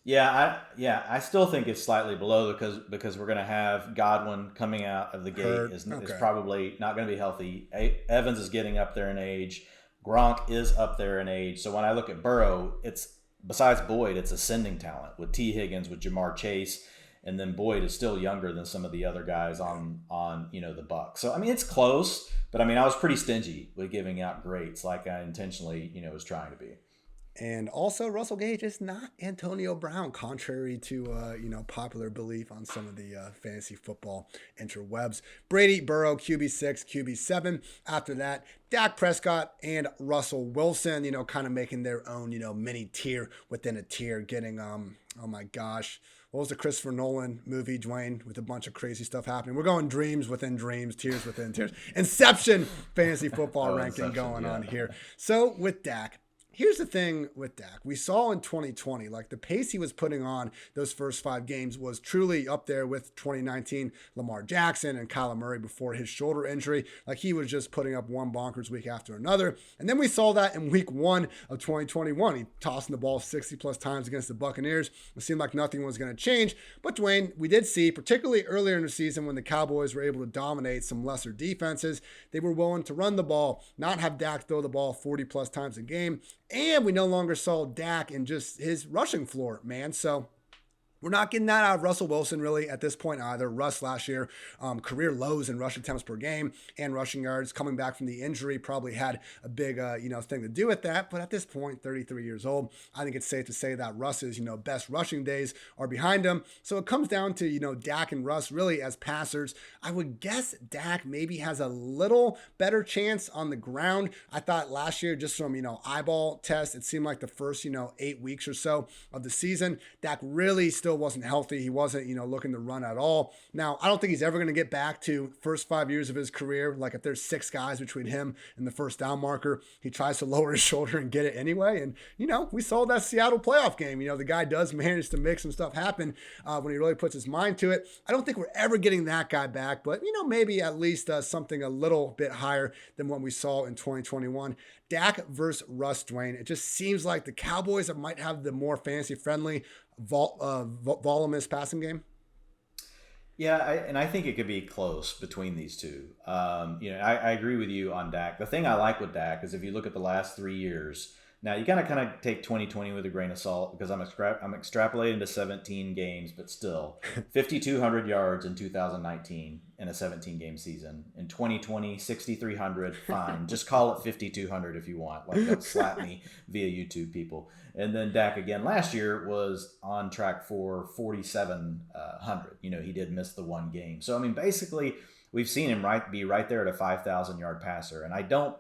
Speaker 2: I still think it's slightly below because we're going to have Godwin coming out of the gate is probably not going to be healthy. Evans is getting up there in age. Gronk is up there in age. So when I look at Burrow, it's besides Boyd, it's ascending talent with T. Higgins, with Jamar Chase, and then Boyd is still younger than some of the other guys on the Bucs. So I mean it's close, but I mean I was pretty stingy with giving out grades like I intentionally was trying to be.
Speaker 1: And also, Russell Gage is not Antonio Brown, contrary to popular belief on some of the fantasy football interwebs. Brady, Burrow, QB6, QB7. After that, Dak Prescott and Russell Wilson, kind of making their own, mini tier within a tier, getting, oh my gosh, what was the Christopher Nolan movie, Dwayne, with a bunch of crazy stuff happening? We're going dreams within dreams, tiers within tiers. Inception fantasy football ranking going on here. So with Dak, here's the thing with Dak. We saw in 2020, the pace he was putting on those first 5 games was truly up there with 2019 Lamar Jackson and Kyler Murray before his shoulder injury. He was just putting up one bonkers week after another. And then we saw that in week 1 of 2021. He tossing the ball 60 plus times against the Buccaneers. It seemed like nothing was going to change. But Dwayne, we did see, particularly earlier in the season when the Cowboys were able to dominate some lesser defenses, they were willing to run the ball, not have Dak throw the ball 40 plus times a game. And we no longer saw Dak in just his rushing floor, man. So we're not getting that out of Russell Wilson really at this point either. Russ last year, career lows in rushing attempts per game and rushing yards. Coming back from the injury probably had a big, thing to do with that. But at this point, 33 years old, I think it's safe to say that Russ's, best rushing days are behind him. So it comes down to, Dak and Russ really as passers. I would guess Dak maybe has a little better chance on the ground. I thought last year, just from, eyeball tests, it seemed like the first, 8 weeks or so of the season, Dak really still wasn't healthy. He wasn't, looking to run at all. Now, I don't think he's ever going to get back to first 5 years of his career. If there's 6 guys between him and the first down marker, he tries to lower his shoulder and get it anyway. And, we saw that Seattle playoff game. The guy does manage to make some stuff happen when he really puts his mind to it. I don't think we're ever getting that guy back, but, maybe at least something a little bit higher than what we saw in 2021. Dak versus Russ, Dwayne. It just seems like the Cowboys might have the more fantasy-friendly, voluminous passing game.
Speaker 2: Yeah, and I think it could be close between these two. I agree with you on Dak. The thing I like with Dak is if you look at the last 3 years, now you gotta kind of take 2020 with a grain of salt because I'm extrapolating to 17 games, but still 5,200 yards in 2019 in a 17-game season. In 2020, 6,300. Fine, just call it 5,200 if you want. Don't slap me via YouTube, people. And then Dak again last year was on track for 4,700. He did miss the one game. So I mean, basically, we've seen him be right there at a 5,000-yard passer, and I don't.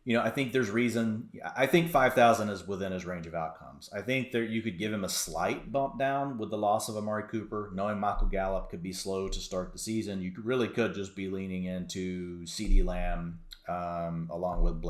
Speaker 2: I think there's reason. I think 5,000 is within his range of outcomes. I think that you could give him a slight bump down with the loss of Amari Cooper, knowing Michael Gallup could be slow to start the season. You really could just be leaning into CeeDee Lamb along with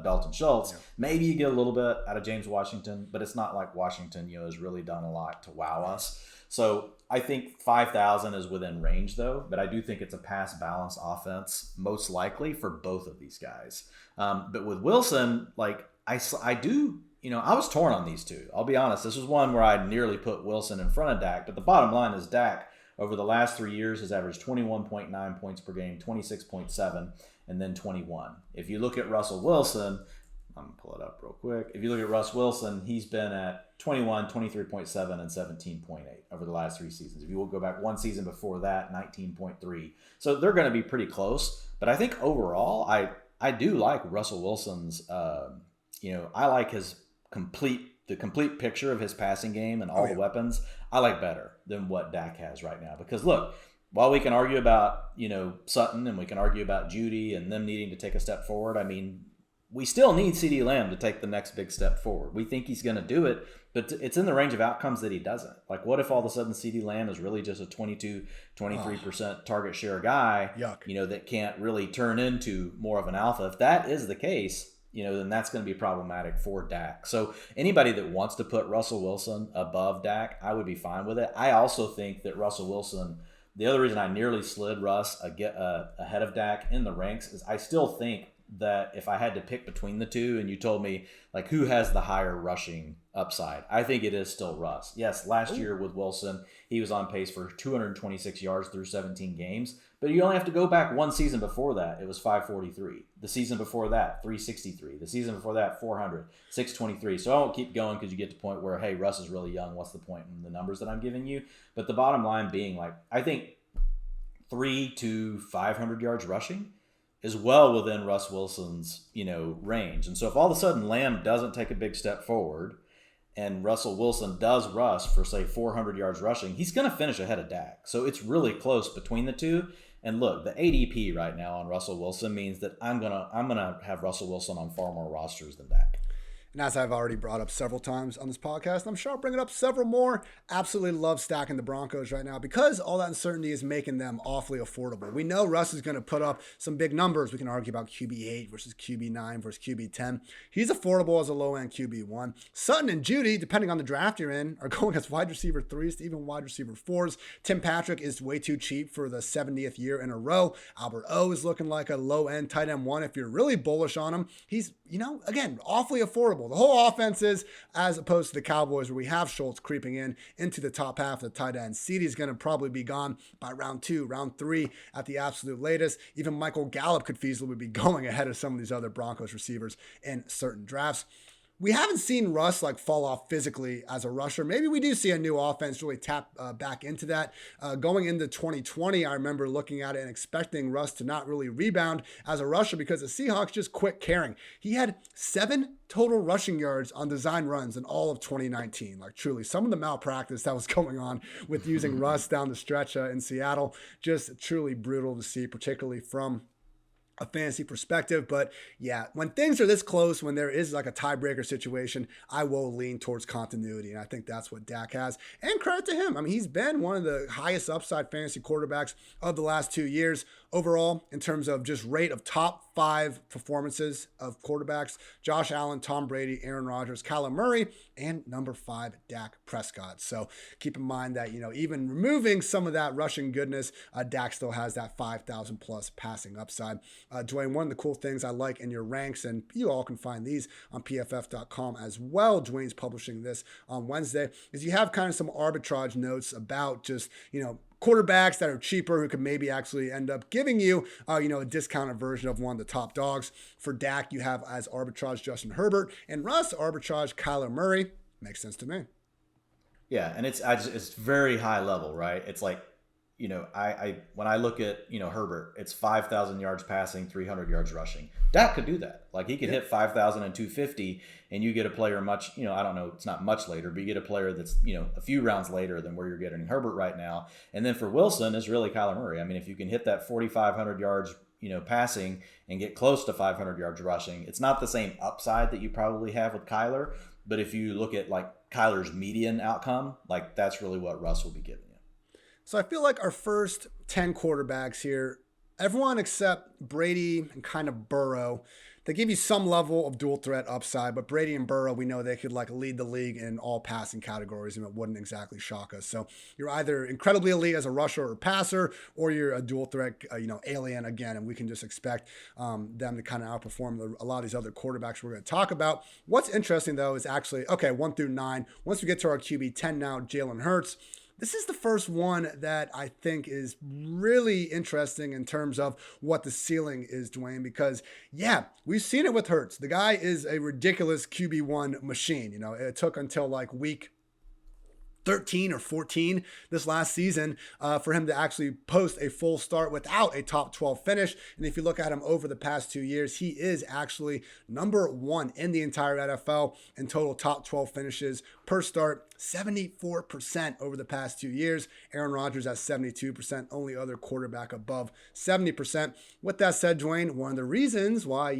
Speaker 2: Dalton Schultz. Yeah. Maybe you get a little bit out of James Washington, but it's not like Washington, has really done a lot to wow us. So I think 5,000 is within range, though, but I do think it's a pass-balanced offense, most likely for both of these guys. But with Wilson, I do, I was torn on these two. I'll be honest. This was one where I nearly put Wilson in front of Dak, but the bottom line is Dak, over the last 3 years, has averaged 21.9 points per game, 26.7, and then 21. If you look at Russell Wilson, I'm going to pull it up real quick. If you look at Russ Wilson, he's been at 21, 23.7, and 17.8 over the last 3 seasons. If you will go back one season before that, 19.3. So they're going to be pretty close. But I think overall, I do like Russell Wilson's, I like his complete the complete picture of his passing game and all the weapons, I like better than what Dak has right now. Because look, while we can argue about, Sutton and we can argue about Judy and them needing to take a step forward, I mean, we still need CeeDee Lamb to take the next big step forward. We think he's going to do it, but it's in the range of outcomes that he doesn't. Like, what if all of a sudden CeeDee Lamb is really just a 23% target share guy, that can't really turn into more of an alpha? If that is the case, then that's going to be problematic for Dak. So anybody that wants to put Russell Wilson above Dak, I would be fine with it. I also think that Russell Wilson, the other reason I nearly slid Russ ahead of Dak in the ranks is I still think that if I had to pick between the two and you told me like who has the higher rushing upside, I think it is still Russ. Yes, last year with Wilson, he was on pace for 226 yards through 17 games, but you only have to go back one season before that. It was 543. The season before that, 363. The season before that, 400, 623. So I won't keep going because you get to the point where, hey, Russ is really young. What's the point in the numbers that I'm giving you? But the bottom line being, like, I think 300 to 500 yards rushing is well within Russ Wilson's, range. And so if all of a sudden Lamb doesn't take a big step forward and Russell Wilson does rush for, say, 400 yards rushing, he's going to finish ahead of Dak. So it's really close between the two. And look, the ADP right now on Russell Wilson means that I'm gonna have Russell Wilson on far more rosters than Dak.
Speaker 1: And as I've already brought up several times on this podcast, I'm sure I'll bring it up several more. Absolutely love stacking the Broncos right now because all that uncertainty is making them awfully affordable. We know Russ is going to put up some big numbers. We can argue about QB8 versus QB9 versus QB10. He's affordable as a low-end QB1. Sutton and Judy, depending on the draft you're in, are going as wide receiver 3s to even wide receiver 4s. Tim Patrick is way too cheap for the 70th year in a row. Albert O is looking like a low-end tight end 1 if you're really bullish on him. He's, again, awfully affordable. The whole offense is, as opposed to the Cowboys where we have Schultz creeping into the top half of the tight end. CeeDee's going to probably be gone by round 2, round 3 at the absolute latest. Even Michael Gallup could feasibly be going ahead of some of these other Broncos receivers in certain drafts. We haven't seen Russ fall off physically as a rusher. Maybe we do see a new offense really tap back into that. Going into 2020, I remember looking at it and expecting Russ to not really rebound as a rusher because the Seahawks just quit caring. He had 7 total rushing yards on design runs in all of 2019. Like, truly, some of the malpractice that was going on with using Russ down the stretch in Seattle, just truly brutal to see, particularly from a fantasy perspective. But yeah, when things are this close, when there is like a tiebreaker situation, I will lean towards continuity. And I think that's what Dak has. And credit to him. I mean, he's been one of the highest upside fantasy quarterbacks of the last 2 years overall in terms of just rate of top 5 performances of quarterbacks. Josh Allen, Tom Brady, Aaron Rodgers, Kyler Murray, and number 5, Dak Prescott. So keep in mind that, even removing some of that rushing goodness, Dak still has that 5,000 plus passing upside. Dwain, one of the cool things I like in your ranks, and you all can find these on PFF.com as well, Dwayne's publishing this on Wednesday, is you have kind of some arbitrage notes about just, quarterbacks that are cheaper who could maybe actually end up giving you, a discounted version of one of the top dogs. For Dak, you have as arbitrage Justin Herbert, and Russ arbitrage Kyler Murray. Makes sense to me.
Speaker 2: Yeah, and it's very high level, right? It's like, I when I look at, Herbert, it's 5,000 yards passing, 300 yards rushing. Dak could do that. Like, he could hit 5,000 and 250, and you get a player much, I don't know, it's not much later, but you get a player that's, a few rounds later than where you're getting Herbert right now. And then for Wilson, it's really Kyler Murray. I mean, if you can hit that 4,500 yards, passing and get close to 500 yards rushing, it's not the same upside that you probably have with Kyler. But if you look at like Kyler's median outcome, like that's really what Russ will be giving you.
Speaker 1: So I feel like our first 10 quarterbacks here, everyone except Brady and kind of Burrow, they give you some level of dual threat upside, but Brady and Burrow, we know they could like lead the league in all passing categories, and it wouldn't exactly shock us. So you're either incredibly elite as a rusher or passer, or you're a dual threat, alien again, and we can just expect them to kind of outperform a lot of these other quarterbacks we're going to talk about. What's interesting though is actually, 1 through 9, once we get to our QB 10 now, Jalen Hurts. This is the first one that I think is really interesting in terms of what the ceiling is, Dwayne, because, yeah, we've seen it with Hurts. The guy is a ridiculous QB1 machine. It took until like week 13 or 14 this last season for him to actually post a full start without a top 12 finish. And if you look at him over the past 2 years, he is actually number 1 in the entire NFL in total top 12 finishes per start, 74% over the past 2 years. Aaron Rodgers at 72%, only other quarterback above 70%. With that said, Dwain, one of the reasons why,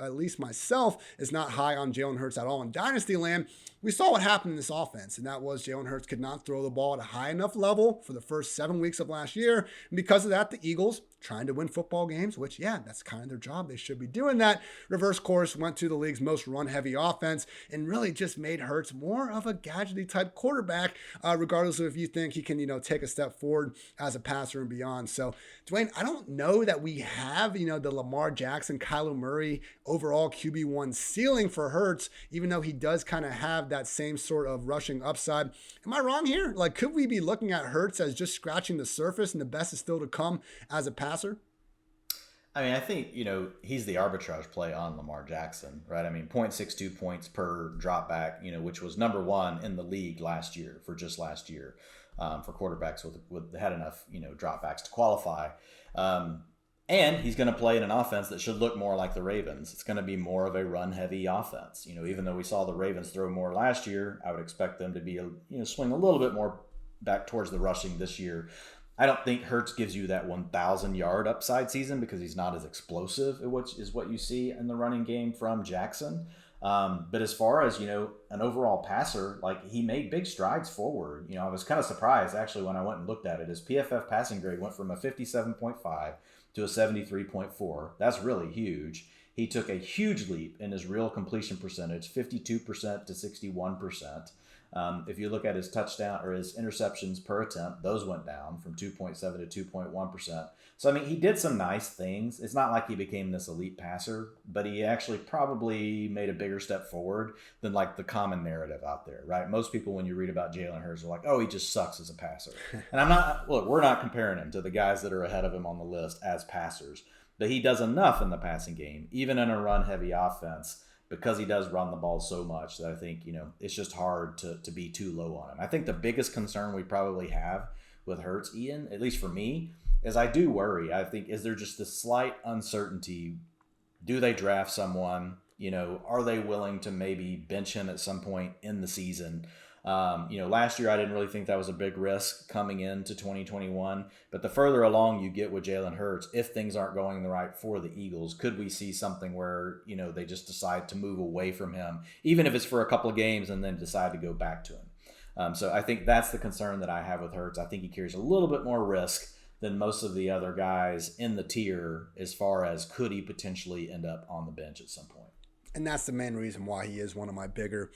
Speaker 1: at least myself is not high on Jalen Hurts at all in Dynasty land, we saw what happened in this offense, and that was Jalen Hurts could not throw the ball at a high enough level for the first 7 weeks of last year. And because of that, the Eagles, trying to win football games, which, that's kind of their job. They should be doing that. Reverse course, went to the league's most run-heavy offense and really just made Hurts more of a gadgety type quarterback, regardless of if you think he can, take a step forward as a passer and beyond. So, Dwain, I don't know that we have, the Lamar Jackson, Kyler Murray overall QB1 ceiling for Hurts, even though he does kind of have that same sort of rushing upside. Am I wrong here? Like, could we be looking at Hurts as just scratching the surface and the best is still to come as a passer?
Speaker 2: I mean, I think, he's the arbitrage play on Lamar Jackson, right? I mean, 0.62 points per drop back, which was number 1 in the league last year, for quarterbacks with had enough, dropbacks to qualify. And he's going to play in an offense that should look more like the Ravens. It's going to be more of a run-heavy offense. Even though we saw the Ravens throw more last year, I would expect them to be, swing a little bit more back towards the rushing this year. I don't think Hurts gives you that 1,000-yard upside season because he's not as explosive, which is what you see in the running game from Jackson. But as far as, an overall passer, like, he made big strides forward. I was kind of surprised, actually, when I went and looked at it. His PFF passing grade went from a 57.5 to a 73.4. That's really huge. He took a huge leap in his real completion percentage, 52% to 61%. If you look at his touchdown or his interceptions per attempt, those went down from 2.7 to 2.1%. So, I mean, he did some nice things. It's not like he became this elite passer, but he actually probably made a bigger step forward than like the common narrative out there, right? Most people, when you read about Jalen Hurts, are like, oh, he just sucks as a passer. And we're not comparing him to the guys that are ahead of him on the list as passers, but he does enough in the passing game, even in a run-heavy offense, because he does run the ball so much that I think, it's just hard to be too low on him. I think the biggest concern we probably have with Hurts, Ian, at least for me, is I do worry. I think, is there just this slight uncertainty? Do they draft someone? Are they willing to maybe bench him at some point in the season? Last year I didn't really think that was a big risk coming into 2021. But the further along you get with Jalen Hurts, if things aren't going the right for the Eagles, could we see something where, they just decide to move away from him, even if it's for a couple of games, and then decide to go back to him? So I think that's the concern that I have with Hurts. I think he carries a little bit more risk than most of the other guys in the tier as far as could he potentially end up on the bench at some point.
Speaker 1: And that's the main reason why he is one of my bigger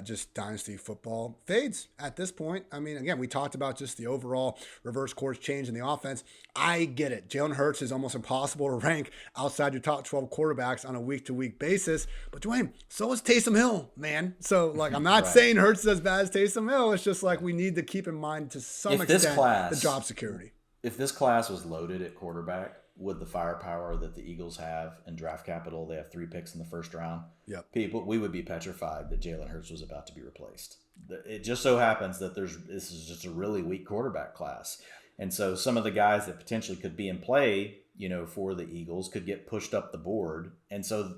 Speaker 1: just dynasty football fades at this point. I mean, again, we talked about just the overall reverse course change in the offense. I get it. Jalen Hurts is almost impossible to rank outside your top 12 quarterbacks on a week-to-week basis. But, Dwain, so is Taysom Hill, man. So, like, I'm not saying Hurts is as bad as Taysom Hill. It's just like we need to keep in mind to some extent the job security.
Speaker 2: If this class was loaded at quarterback, with the firepower that the Eagles have in draft capital, they have 3 picks in the first round.
Speaker 1: Yep.
Speaker 2: We would be petrified that Jalen Hurts was about to be replaced. It just so happens that this is just a really weak quarterback class. And so some of the guys that potentially could be in play, for the Eagles could get pushed up the board. And so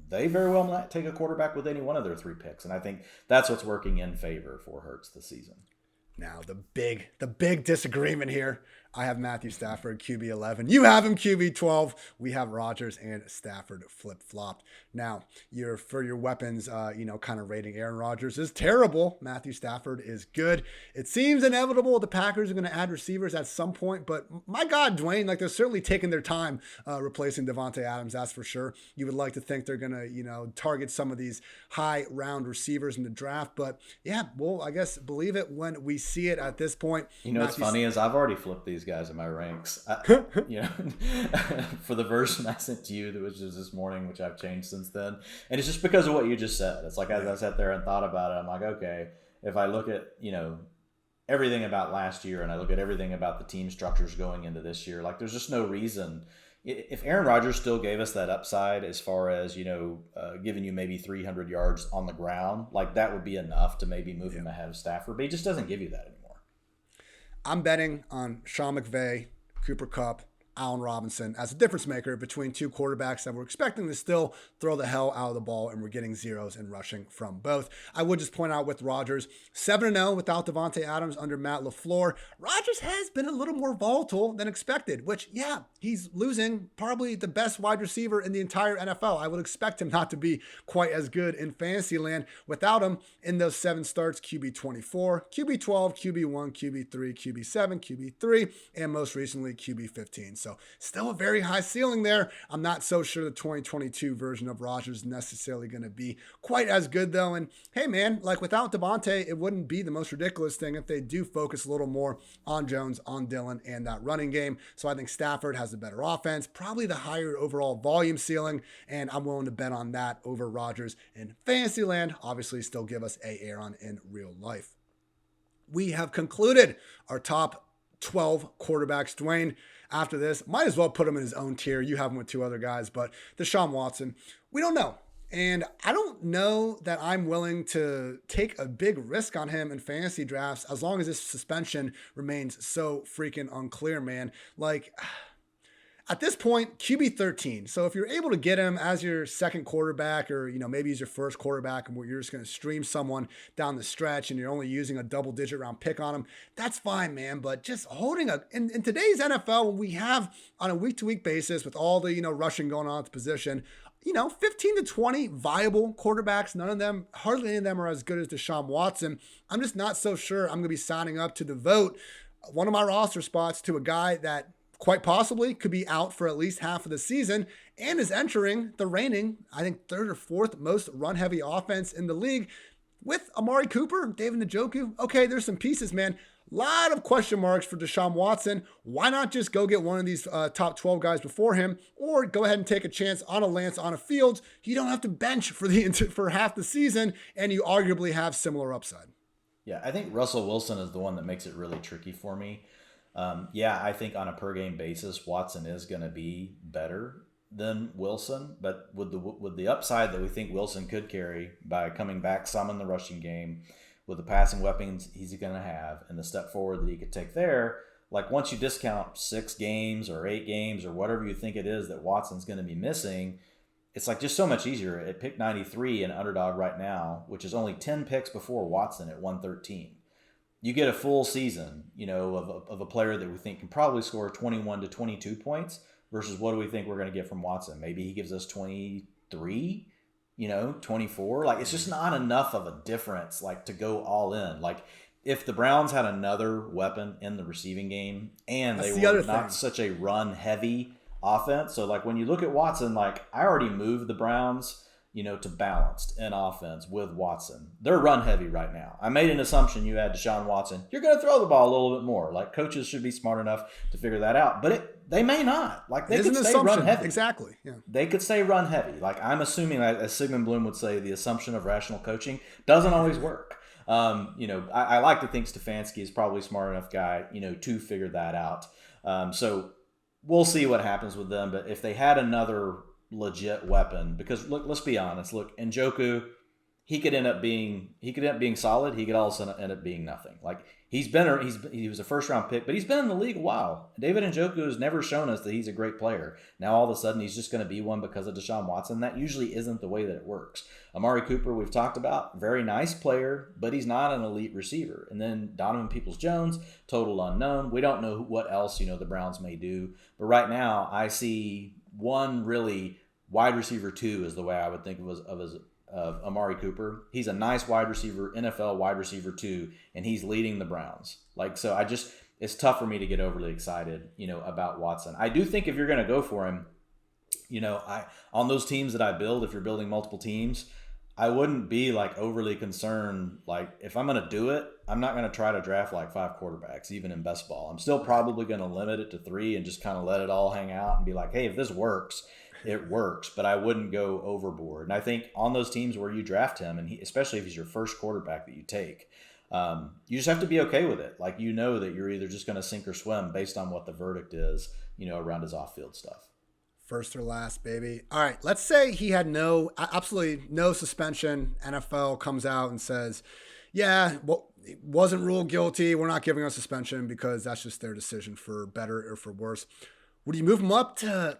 Speaker 2: they very well might take a quarterback with any one of their 3 picks. And I think that's what's working in favor for Hurts this season.
Speaker 1: Now, the big disagreement here. I have Matthew Stafford, QB 11. You have him, QB 12. We have Rodgers and Stafford flip-flopped. Now, for your weapons, kind of rating Aaron Rodgers is terrible. Matthew Stafford is good. It seems inevitable the Packers are going to add receivers at some point, but my God, Dwain, like they're certainly taking their time replacing Devontae Adams, that's for sure. You would like to think they're going to, target some of these high-round receivers in the draft, but yeah, well, I guess believe it when we see it at this point.
Speaker 2: What's funny is I've already flipped these guys in my ranks. For the version I sent to you, that was just this morning, which I've changed since then. And it's just because of what you just said. It's like, as I sat there and thought about it, I'm like, okay, if I look at, everything about last year and I look at everything about the team structures going into this year, like there's just no reason, if Aaron Rodgers still gave us that upside as far as, giving you maybe 300 yards on the ground, like that would be enough to maybe move him ahead of Stafford. But he just doesn't give you that anymore.
Speaker 1: I'm betting on Sean McVay, Cooper Kupp, Allen Robinson as a difference maker between two quarterbacks that we're expecting to still throw the hell out of the ball, and we're getting zeros in rushing from both. I would just point out with Rodgers, 7-0 without Devontae Adams under Matt LaFleur. Rodgers has been a little more volatile than expected, which, he's losing probably the best wide receiver in the entire NFL. I would expect him not to be quite as good in fantasy land without him in those 7 starts, QB 24, QB 12, QB 1, QB 3, QB 7, QB 3, and most recently QB 15. So still a very high ceiling there. I'm not so sure the 2022 version of Rodgers is necessarily going to be quite as good though. And hey man, like without Devontae, it wouldn't be the most ridiculous thing if they do focus a little more on Jones, on Dillon, and that running game. So I think Stafford has a better offense, probably the higher overall volume ceiling, and I'm willing to bet on that over Rodgers in fantasy land. Obviously still give us Aaron in real life. We have concluded our top 12 quarterbacks. Dwayne, after this, might as well put him in his own tier. You have him with 2 other guys, but Deshaun Watson, we don't know. And I don't know that I'm willing to take a big risk on him in fantasy drafts as long as his suspension remains so freaking unclear, man. Like, at this point, QB 13. So if you're able to get him as your second quarterback, or maybe he's your first quarterback and you're just going to stream someone down the stretch and you're only using a double-digit round pick on him, that's fine, man. But just holding in today's NFL, when we have on a week-to-week basis with all the rushing going on at the position, 15 to 20 viable quarterbacks. Hardly any of them are as good as Deshaun Watson. I'm just not so sure I'm going to be signing up to devote one of my roster spots to a guy that quite possibly could be out for at least half of the season and is entering the reigning, I think, 3rd or 4th most run-heavy offense in the league with Amari Cooper, David Njoku. Okay, there's some pieces, man. A lot of question marks for Deshaun Watson. Why not just go get one of these top 12 guys before him, or go ahead and take a chance on a Lance, on a Fields? You don't have to bench for half the season, and you arguably have similar upside.
Speaker 2: Yeah, I think Russell Wilson is the one that makes it really tricky for me. I think on a per game basis, Watson is going to be better than Wilson, but with the upside that we think Wilson could carry by coming back some in the rushing game, with the passing weapons he's going to have, and the step forward that he could take there, like once you discount 6 games or 8 games or whatever you think it is that Watson's going to be missing, it's like just so much easier at pick 93 and underdog right now, which is only 10 picks before Watson at 113. You get a full season, of a player that we think can probably score 21 to 22 points versus what do we think we're going to get from Watson? Maybe he gives us 23, 24. Like, it's just not enough of a difference, like, to go all in. Like, if the Browns had another weapon in the receiving game and they were not such a run-heavy offense. So, like, when you look at Watson, like, I already moved the Browns to balanced in offense with Watson. They're run heavy right now. I made an assumption you had Deshaun Watson. You're going to throw the ball a little bit more. Like, coaches should be smart enough to figure that out. But they may not. Like, they could stay run heavy.
Speaker 1: Exactly. Yeah.
Speaker 2: They could stay run heavy. Like, I'm assuming, as Sigmund Bloom would say, the assumption of rational coaching doesn't always work. I like to think Stefanski is probably a smart enough guy, to figure that out. So we'll see what happens with them. But if they had another legit weapon, because look, let's be honest. Look, Njoku, he could end up being solid. He could also end up being nothing. Like, he was a first round pick, but he's been in the league a while. David Njoku has never shown us that he's a great player. Now all of a sudden he's just going to be one because of Deshaun Watson. That usually isn't the way that it works. Amari Cooper, we've talked about, very nice player, but he's not an elite receiver. And then Donovan Peoples-Jones, total unknown. We don't know what else the Browns may do. But right now I see one really wide receiver 2 is the way I would think of Amari Cooper. He's a nice wide receiver, NFL wide receiver 2, and he's leading the Browns. Like, so it's tough for me to get overly excited, about Watson. I do think if you're going to go for him, on those teams that I build, if you're building multiple teams, I wouldn't be like overly concerned. Like, if I'm going to do it, I'm not going to try to draft like 5 quarterbacks, even in best ball. I'm still probably going to limit it to 3 and just kind of let it all hang out and be like, hey, if this works, it works, but I wouldn't go overboard. And I think on those teams where you draft him, and especially if he's your first quarterback that you take, you just have to be okay with it. Like, that you're either just going to sink or swim based on what the verdict is, around his off-field stuff.
Speaker 1: First or last, baby. All right, let's say he had absolutely no suspension. NFL comes out and says, yeah, well, he wasn't ruled guilty. We're not giving a suspension because that's just their decision for better or for worse. Would you move him up to...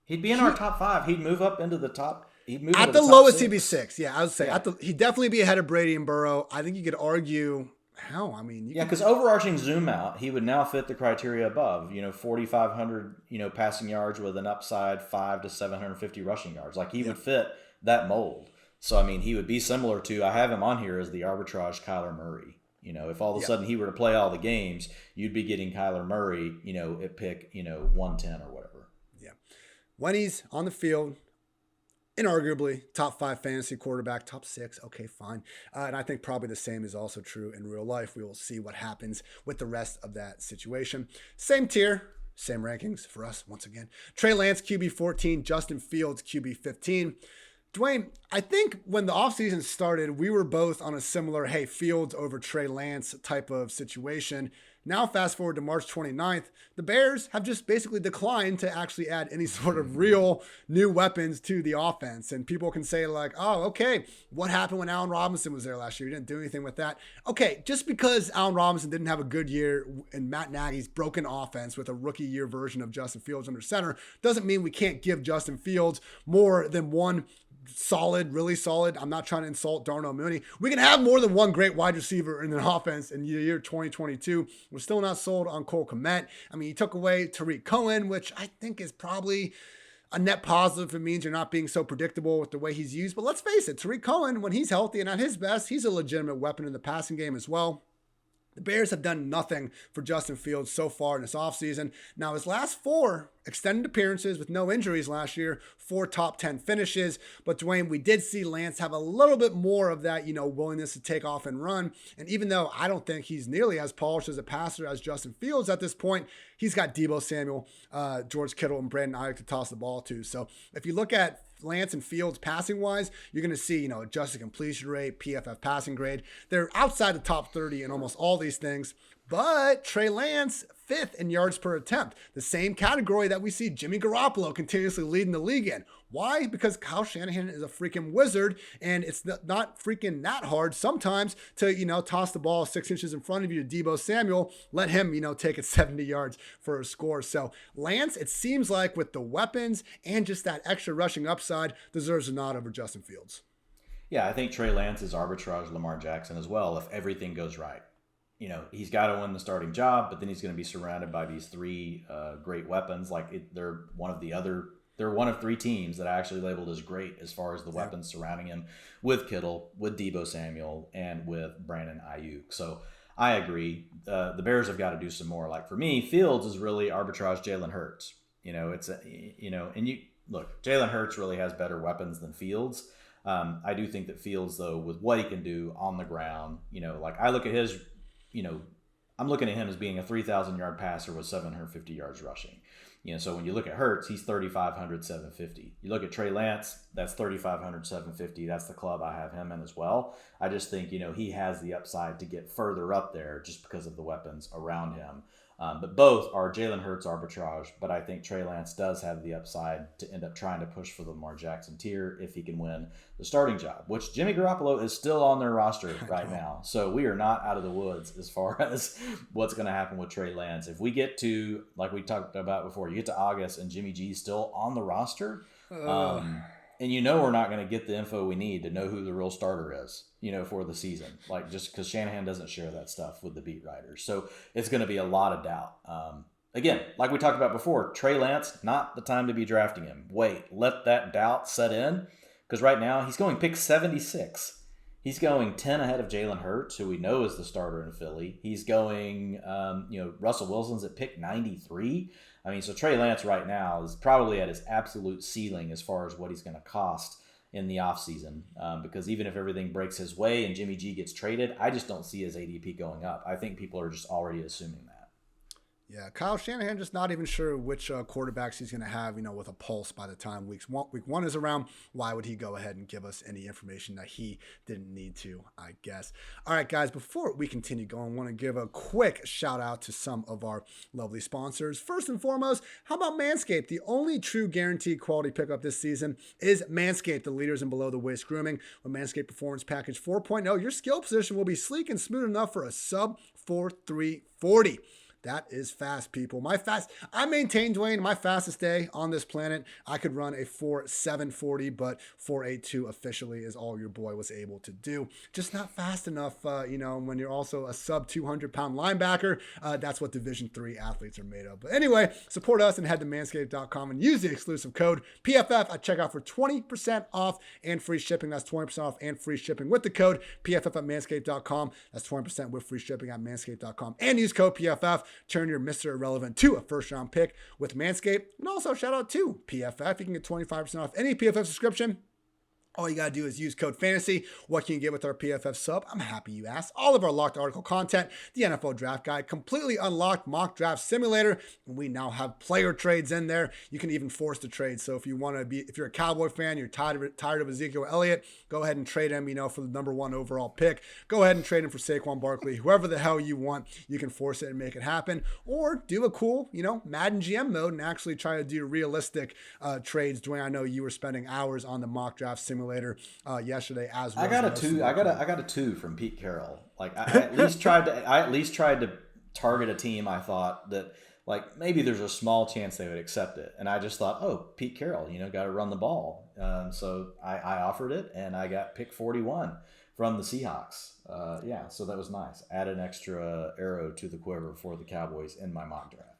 Speaker 2: He'd be in our top 5. He'd move up into the top.
Speaker 1: At the lowest, he'd be 6. Yeah, I would say he'd definitely be ahead of Brady and Burrow. I think you could argue how. I mean,
Speaker 2: because overarching zoom out, he would now fit the criteria above. 4,500 passing yards with an upside 5 to 750 rushing yards. Like he would fit that mold. So I mean, he would be similar to. I have him on here as the arbitrage Kyler Murray. If all of a sudden he were to play all the games, you'd be getting Kyler Murray. At pick 110 or whatever.
Speaker 1: Yeah, when he's on the field. Inarguably, top 5 fantasy quarterback, top 6. Okay, fine. And I think probably the same is also true in real life. We will see what happens with the rest of that situation. Same tier, same rankings for us once again. Trey Lance, QB 14. Justin Fields, QB 15. Dwayne, I think when the offseason started, we were both on a similar, hey, Fields over Trey Lance type of situation. Now, fast forward to March 29th, the Bears have just basically declined to actually add any sort of real new weapons to the offense. And people can say like, oh, okay, what happened when Allen Robinson was there last year? You didn't do anything with that. Okay, just because Allen Robinson didn't have a good year in Matt Nagy's broken offense with a rookie year version of Justin Fields under center doesn't mean we can't give Justin Fields more than one solid, really solid. I'm not trying to insult Darnell Mooney. We can have more than one great wide receiver in an offense in the year 2022. We're still not sold on Cole Kmet. I mean, he took away Tariq Cohen, which I think is probably a net positive if it means you're not being so predictable with the way he's used. But let's face it, Tariq Cohen, when he's healthy and at his best, he's a legitimate weapon in the passing game as well. The Bears have done nothing for Justin Fields so far in this offseason. Now, his last 4 extended appearances with no injuries last year, 4 top 10 finishes. But Dwayne, we did see Lance have a little bit more of that, willingness to take off and run. And even though I don't think he's nearly as polished as a passer as Justin Fields at this point, he's got Deebo Samuel, George Kittle, and Brandon Ayuk to toss the ball to. So if you look at Lance and Fields passing wise, you're going to see, adjusted completion rate, PFF passing grade. They're outside the top 30 in almost all these things. But Trey Lance, 5th in yards per attempt, the same category that we see Jimmy Garoppolo continuously leading the league in. Why? Because Kyle Shanahan is a freaking wizard, and it's not freaking that hard sometimes to, toss the ball 6 inches in front of you to Deebo Samuel, let him, take it 70 yards for a score. So Lance, it seems like with the weapons and just that extra rushing upside, deserves a nod over Justin Fields.
Speaker 2: Yeah, I think Trey Lance is arbitrage Lamar Jackson as well if everything goes right. He's got to win the starting job, but then he's going to be surrounded by these 3 great weapons. They're one of 3 teams that I actually labeled as great as far as the weapons surrounding him with Kittle, with Deebo Samuel, and with Brandon Ayuk. So I agree. The Bears have got to do some more. Like for me, Fields is really arbitrage Jalen Hurts. Look, Jalen Hurts really has better weapons than Fields. I do think that Fields, though, with what he can do on the ground, I look at his, I'm looking at him as being a 3,000-yard passer with 750 yards rushing. So when you look at Hurts, he's 3,500, 750. You look at Trey Lance, that's 3,500, 750. That's the club I have him in as well. I just think, he has the upside to get further up there just because of the weapons around him. But both are Jalen Hurts arbitrage, but I think Trey Lance does have the upside to end up trying to push for the Lamar Jackson tier if he can win the starting job, which Jimmy Garoppolo is still on their roster right now. So we are not out of the woods as far as what's going to happen with Trey Lance. If we get to, like we talked about before, you get to August and Jimmy G's still on the roster, and we're not going to get the info we need to know who the real starter is, for the season. Just because Shanahan doesn't share that stuff with the beat writers. So it's going to be a lot of doubt. Again, like we talked about before, Trey Lance, not the time to be drafting him. Wait, let that doubt set in. Because right now, he's going pick 76. He's going 10 ahead of Jalen Hurts, who we know is the starter in Philly. He's going, Russell Wilson's at pick 93. So Trey Lance right now is probably at his absolute ceiling as far as what he's going to cost in the offseason. Because even if everything breaks his way and Jimmy G gets traded, I just don't see his ADP going up. I think people are just already assuming that.
Speaker 1: Yeah, Kyle Shanahan just not even sure which quarterbacks he's going to have, with a pulse by the time week one is around. Why would he go ahead and give us any information that he didn't need to, I guess? All right, guys, before we continue going, I want to give a quick shout out to some of our lovely sponsors. First and foremost, how about Manscaped? The only true guaranteed quality pickup this season is Manscaped, the leaders in below the waist grooming. With Manscaped Performance Package 4.0, your skill position will be sleek and smooth enough for a sub 4.340. That is fast, people. I maintain, Dwayne, my fastest day on this planet. I could run a 4.740, but 4.82 officially is all your boy was able to do. Just not fast enough, when you're also a sub 200-pound linebacker. That's what Division III athletes are made of. But anyway, support us and head to manscaped.com and use the exclusive code PFF at checkout for 20% off and free shipping. That's 20% off and free shipping with the code PFF at manscaped.com. That's 20% with free shipping at manscaped.com. And use code PFF. Turn your Mr. Irrelevant to a first-round pick with Manscaped. And also, shout out to PFF. You can get 25% off any PFF subscription. All you got to do is use code FANTASY. What can you get with our PFF sub? I'm happy you asked. All of our locked article content, the NFL draft guide, completely unlocked mock draft simulator, and we now have player trades in there. You can even force the trade. So if you're a Cowboy fan, you're tired of Ezekiel Elliott, go ahead and trade him, for the number 1 overall pick. Go ahead and trade him for Saquon Barkley. Whoever the hell you want, you can force it and make it happen. Or do a cool, Madden GM mode and actually try to do realistic trades. Dwayne, I know you were spending hours on the mock draft simulator yesterday as well.
Speaker 2: I got a 2 from Pete Carroll. Like I at least tried to target a team I thought that like maybe there's a small chance they would accept it, and I just thought, oh, Pete Carroll, got to run the ball. So I offered it, and I got pick 41 from the Seahawks. So that was nice. Add an extra arrow to the quiver for the Cowboys in my mock draft.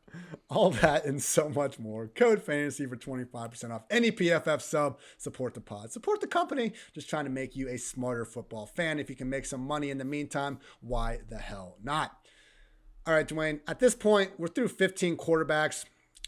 Speaker 1: All that and so much more. Code FANTASY for 25% off any PFF sub. Support the pod. Support the company. Just trying to make you a smarter football fan. If you can make some money in the meantime, why the hell not? All right, Dwayne. At this point, we're through 15 quarterbacks.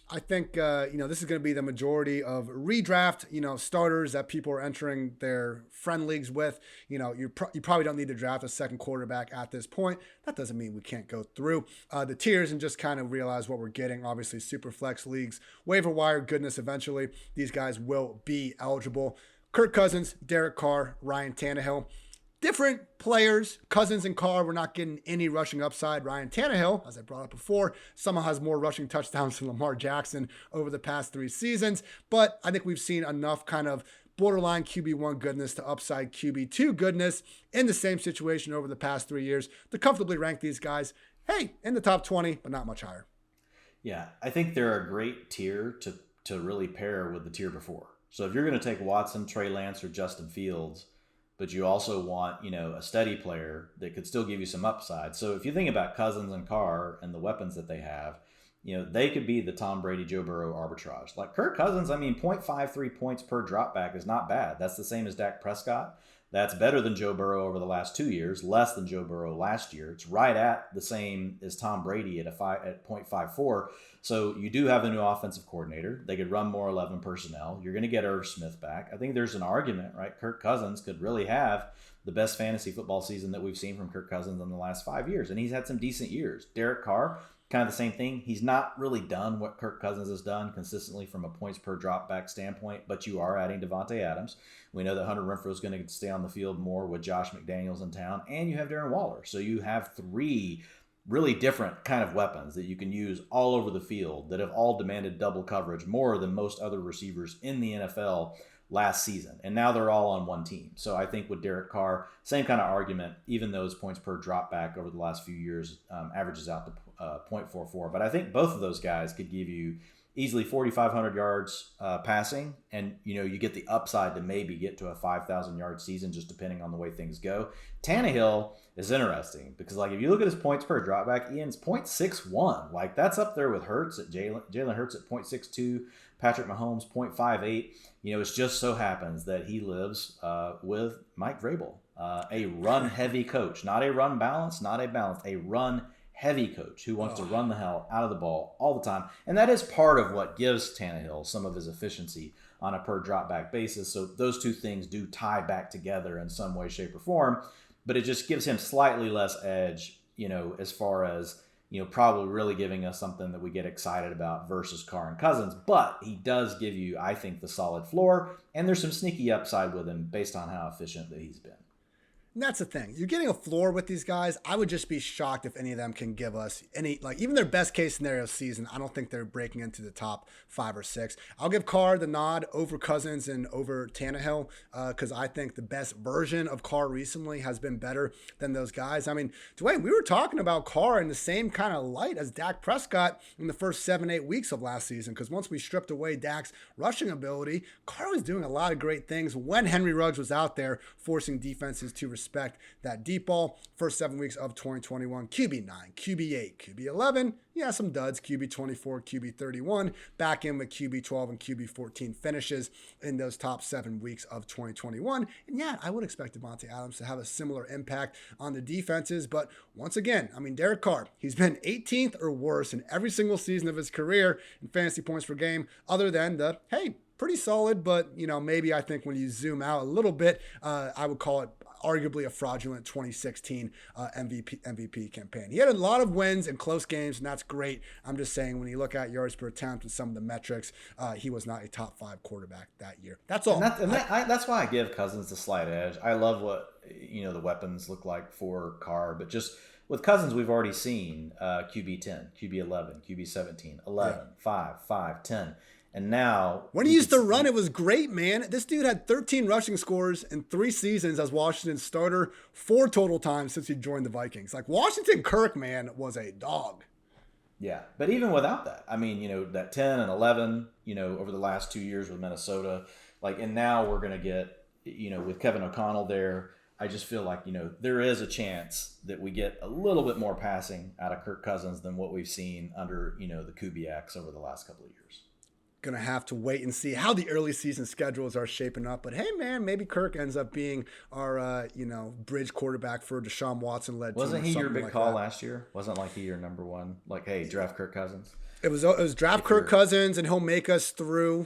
Speaker 1: I think, this is going to be the majority of redraft, starters that people are entering their friend leagues with. You probably don't need to draft a second quarterback at this point. That doesn't mean we can't go through the tiers and just kind of realize what we're getting. Obviously, super flex leagues, waiver wire goodness. Eventually, these guys will be eligible. Kirk Cousins, Derek Carr, Ryan Tannehill. Different players. Cousins and Carr were not getting any rushing upside. Ryan Tannehill, as I brought up before, somehow has more rushing touchdowns than Lamar Jackson over the past 3 seasons. But I think we've seen enough kind of borderline QB1 goodness to upside QB2 goodness in the same situation over the past 3 years to comfortably rank these guys, in the top 20, but not much higher.
Speaker 2: Yeah, I think they're a great tier to really pair with the tier before. So if you're going to take Watson, Trey Lance, or Justin Fields, but you also want, a steady player that could still give you some upside. So if you think about Cousins and Carr and the weapons that they have, they could be the Tom Brady, Joe Burrow arbitrage. Like Kirk Cousins, 0.53 points per dropback is not bad. That's the same as Dak Prescott. That's better than Joe Burrow over the last 2 years, less than Joe Burrow last year. It's right at the same as Tom Brady at 0.54. So you do have a new offensive coordinator. They could run more 11 personnel. You're going to get Irv Smith back. I think there's an argument, right? Kirk Cousins could really have the best fantasy football season that we've seen from Kirk Cousins in the last 5 years. And he's had some decent years. Derek Carr, kind of the same thing. He's not really done what Kirk Cousins has done consistently from a points per dropback standpoint, but you are adding Devontae Adams. We know that Hunter Renfrow is going to stay on the field more with Josh McDaniels in town, and you have Darren Waller. So you have 3 really different kind of weapons that you can use all over the field that have all demanded double coverage more than most other receivers in the NFL last season. And now they're all on one team. So I think with Derek Carr, same kind of argument, even though his points per drop back over the last few years averages out to 0.44. But I think both of those guys could give you easily 4,500 yards passing, and you get the upside to maybe get to a 5,000 yard season just depending on the way things go. Tannehill is interesting because if you look at his points per dropback, Ian's 0.61. That's up there with Hurts at Jalen Hurts at 0.62, Patrick Mahomes 0.58. It just so happens that he lives with Mike Vrabel, a run heavy coach, not a run balance, a run heavy coach who wants to run the hell out of the ball all the time. And that is part of what gives Tannehill some of his efficiency on a per drop back basis. So those two things do tie back together in some way, shape, or form, but it just gives him slightly less edge, as far as probably really giving us something that we get excited about versus Carr and Cousins. But he does give you, I think, the solid floor, and there's some sneaky upside with him based on how efficient that he's been.
Speaker 1: And that's the thing. You're getting a floor with these guys. I would just be shocked if any of them can give us any, like even their best case scenario season. I don't think they're breaking into the top 5 or 6. I'll give Carr the nod over Cousins and over Tannehill because I think the best version of Carr recently has been better than those guys. I mean, Dwayne, we were talking about Carr in the same kind of light as Dak Prescott in the first 7-8 weeks of last season because once we stripped away Dak's rushing ability, Carr was doing a lot of great things when Henry Ruggs was out there forcing defenses to respect that deep ball. First 7 weeks of 2021, QB 9, QB 8, QB 11, yeah, some duds, QB 24, QB 31, back in with QB 12 and QB 14 finishes in those top 7 weeks of 2021. And yeah, I would expect Devontae Adams to have a similar impact on the defenses. But once again, I mean, Derek Carr, he's been 18th or worse in every single season of his career in fantasy points per game, other than the, hey, pretty solid, but maybe I think when you zoom out a little bit, I would call it arguably a fraudulent 2016 MVP campaign. He had a lot of wins in close games, and that's great. I'm just saying when you look at yards per attempt and some of the metrics, he was not a top 5 quarterback that year. That's all.
Speaker 2: That's why I give Cousins the slight edge. I love what the weapons look like for Carr, but just with Cousins, we've already seen QB 10, QB 11, QB 17, 11, 5, 10. And now,
Speaker 1: when he used to run, it was great, man. This dude had 13 rushing scores in 3 seasons as Washington's starter, 4 total times since he joined the Vikings. Like Washington Kirk, man, was a dog.
Speaker 2: Yeah, but even without that, I mean, that 10 and 11, over the last 2 years with Minnesota, and now we're going to get, with Kevin O'Connell there, I just feel like, there is a chance that we get a little bit more passing out of Kirk Cousins than what we've seen under, the Kubiaks over the last couple of years.
Speaker 1: Gonna have to wait and see how the early season schedules are shaping up. But hey, man, maybe Kirk ends up being our bridge quarterback for Deshaun Watson led.
Speaker 2: Wasn't he your big call last year? Wasn't he your number one? Hey, draft Kirk Cousins.
Speaker 1: It was draft Kirk Cousins, and he'll make us through.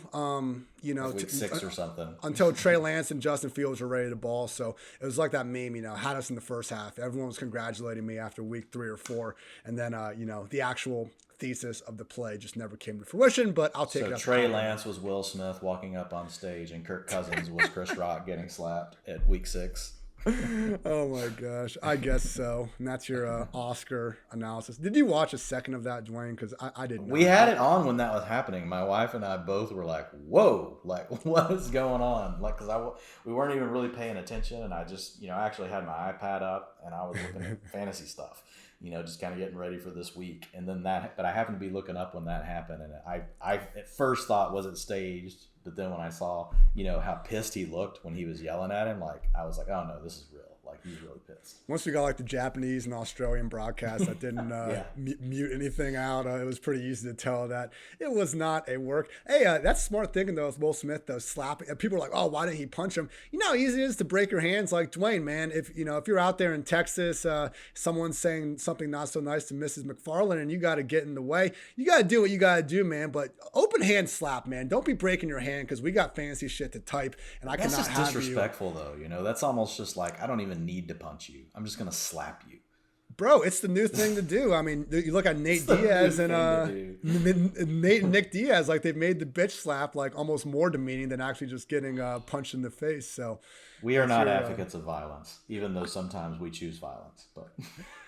Speaker 2: Week 6 or something
Speaker 1: until Trey Lance and Justin Fields were ready to ball. So it was like that meme, had us in the first half. Everyone was congratulating me after week 3 or 4, and then the actual thesis of the play just never came to fruition, but I'll take it.
Speaker 2: So Trey Lance was Will Smith walking up on stage, and Kirk Cousins was Chris Rock getting slapped at week 6.
Speaker 1: Oh my gosh, I guess so. And that's your Oscar analysis. Did you watch a second of that, Dwayne? Because I didn't.
Speaker 2: We had it on when that was happening. My wife and I both were like, "Whoa! What is going on?" Because we weren't even really paying attention, and I just I actually had my iPad up and I was looking at fantasy stuff. Just kind of getting ready for this week. And then but I happened to be looking up when that happened. And I at first thought, was it staged? But then when I saw, how pissed he looked when he was yelling at him, I was like, oh no, this is real. He's really pissed.
Speaker 1: Once we got the Japanese and Australian broadcast that didn't mute anything out, it was pretty easy to tell that it was not a work. Hey, that's smart thinking though. With Will Smith though, slapping. People are like, oh, why didn't he punch him? How easy it is to break your hands. Like Dwayne, man, if you're out there in Texas, someone's saying something not so nice to Mrs. McFarland, and you got to get in the way. You got to do what you got to do, man. But open hand slap, man. Don't be breaking your hand because we got fancy shit to type, and
Speaker 2: that's just disrespectful though. That's almost just like I don't even need to punch you. I'm just gonna slap you,
Speaker 1: bro. It's the new thing to do. I mean, you look at Nate Diaz and Nick Diaz, they've made the bitch slap almost more demeaning than actually just getting punched in the face. So
Speaker 2: we are not advocates of violence, even though sometimes we choose violence. But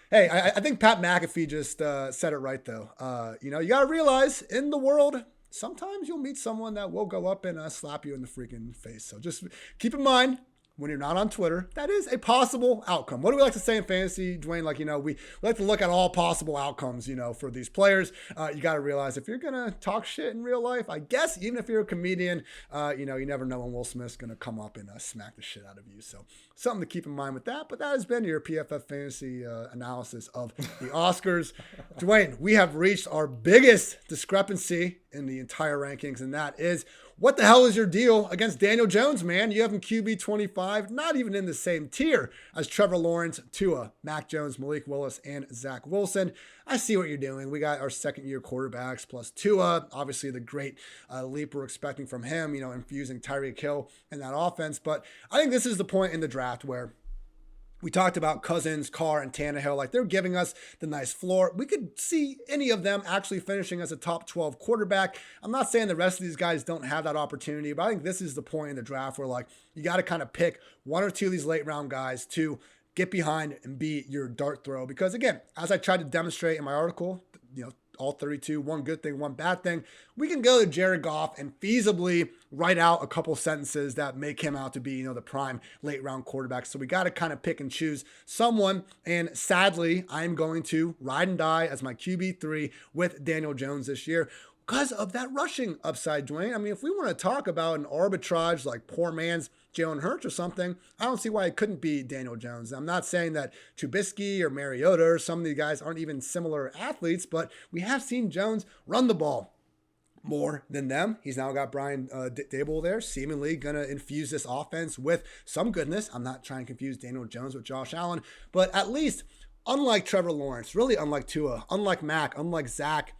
Speaker 1: hey, I think Pat McAfee just said it right though. You gotta realize in the world, sometimes you'll meet someone that will go up and slap you in the freaking face. So just keep in mind, when you're not on Twitter, that is a possible outcome. What do we like to say in fantasy, Dwayne? We like to look at all possible outcomes, for these players. You got to realize if you're going to talk shit in real life, I guess, even if you're a comedian, you never know when Will Smith's going to come up and smack the shit out of you. So something to keep in mind with that. But that has been your PFF Fantasy analysis of the Oscars. Dwayne, we have reached our biggest discrepancy in the entire rankings, and that is, what the hell is your deal against Daniel Jones, man? You have him QB 25, not even in the same tier as Trevor Lawrence, Tua, Mac Jones, Malik Willis, and Zach Wilson. I see what you're doing. We got our second-year quarterbacks plus Tua, obviously the great leap we're expecting from him, infusing Tyreek Hill in that offense. But I think this is the point in the draft where We talked about Cousins, Carr, and Tannehill. Like, they're giving us the nice floor. We could see any of them actually finishing as a top 12 quarterback. I'm not saying the rest of these guys don't have that opportunity, but I think this is the point in the draft where, like, you got to kind of pick one or two of these late round guys to get behind and be your dart throw. Because, again, as I tried to demonstrate in my article, all 32, one good thing, one bad thing. We can go to Jared Goff and feasibly write out a couple sentences that make him out to be, the prime late round quarterback. So we got to kind of pick and choose someone. And sadly, I'm going to ride and die as my QB3 with Daniel Jones this year because of that rushing upside, Dwayne. I mean, if we want to talk about an arbitrage like poor man's Jalen Hurts or something, I don't see why it couldn't be Daniel Jones. I'm not saying that Trubisky or Mariota or some of these guys aren't even similar athletes, but we have seen Jones run the ball more than them. He's now got Brian Dable there, seemingly going to infuse this offense with some goodness. I'm not trying to confuse Daniel Jones with Josh Allen, but at least unlike Trevor Lawrence, really unlike Tua, unlike Mac, unlike Zach,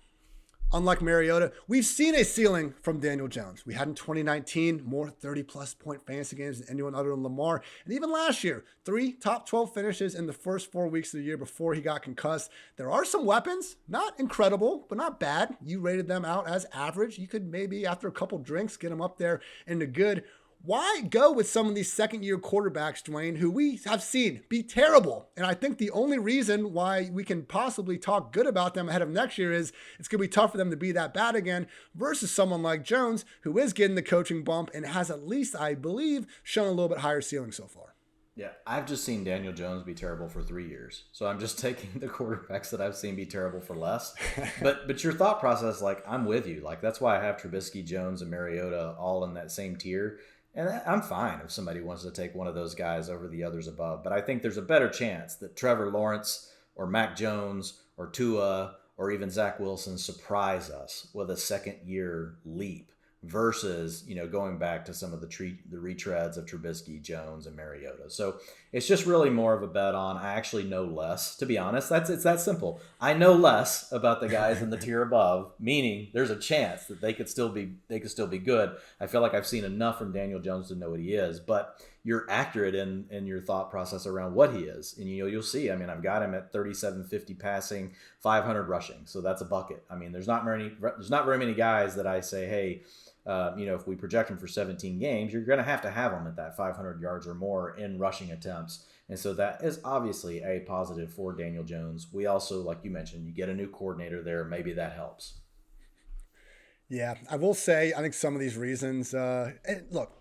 Speaker 1: unlike Mariota, we've seen a ceiling from Daniel Jones. We had in 2019 more 30-plus point fantasy games than anyone other than Lamar. And even last year, 3 top 12 finishes in the first 4 weeks of the year before he got concussed. There are some weapons, not incredible, but not bad. You rated them out as average. You could maybe, after a couple drinks, get them up there into good. Why go with some of these second-year quarterbacks, Dwayne, who we have seen be terrible? And I think the only reason why we can possibly talk good about them ahead of next year is it's going to be tough for them to be that bad again versus someone like Jones, who is getting the coaching bump and has at least, I believe, shown a little bit higher ceiling so far.
Speaker 2: Yeah, I've just seen Daniel Jones be terrible for 3 years. So I'm just taking the quarterbacks that I've seen be terrible for less. But your thought process, like, I'm with you. Like, that's why I have Trubisky, Jones, and Mariota all in that same tier. And I'm fine if somebody wants to take one of those guys over the others above. But I think there's a better chance that Trevor Lawrence or Mac Jones or Tua or even Zach Wilson surprise us with a second-year leap versus, going back to some of the retreads of Trubisky, Jones, and Mariota. So it's just really more of a bet on I actually know less. To be honest, it's that simple. I know less about the guys in the tier above, meaning there's a chance that they could still be good. I feel like I've seen enough from Daniel Jones to know what he is, but you're accurate in your thought process around what he is. And you'll see, I mean, I've got him at 3750 passing, 500 rushing. So that's a bucket. I mean, there's not very many guys that I say, hey, if we project him for 17 games, you're going to have him at that 500 yards or more in rushing attempts. And so that is obviously a positive for Daniel Jones. We also, like you mentioned, you get a new coordinator there. Maybe that helps.
Speaker 1: Yeah, I will say, I think some of these reasons, look,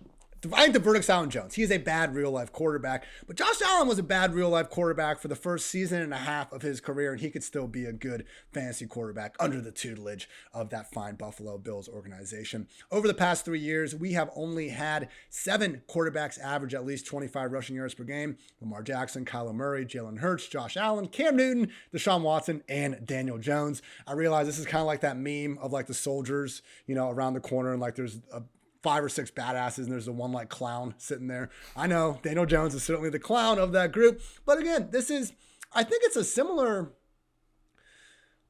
Speaker 1: I think the verdict's out on Jones. He is a bad real-life quarterback. But Josh Allen was a bad real-life quarterback for the first season and a half of his career, and he could still be a good fantasy quarterback under the tutelage of that fine Buffalo Bills organization. Over the past 3 years, we have only had 7 quarterbacks average at least 25 rushing yards per game. Lamar Jackson, Kyler Murray, Jalen Hurts, Josh Allen, Cam Newton, Deshaun Watson, and Daniel Jones. I realize this is kind of like that meme of like the soldiers, around the corner, and like there's a 5 or 6 badasses, and there's the one like clown sitting there. I know Daniel Jones is certainly the clown of that group, but again, I think it's a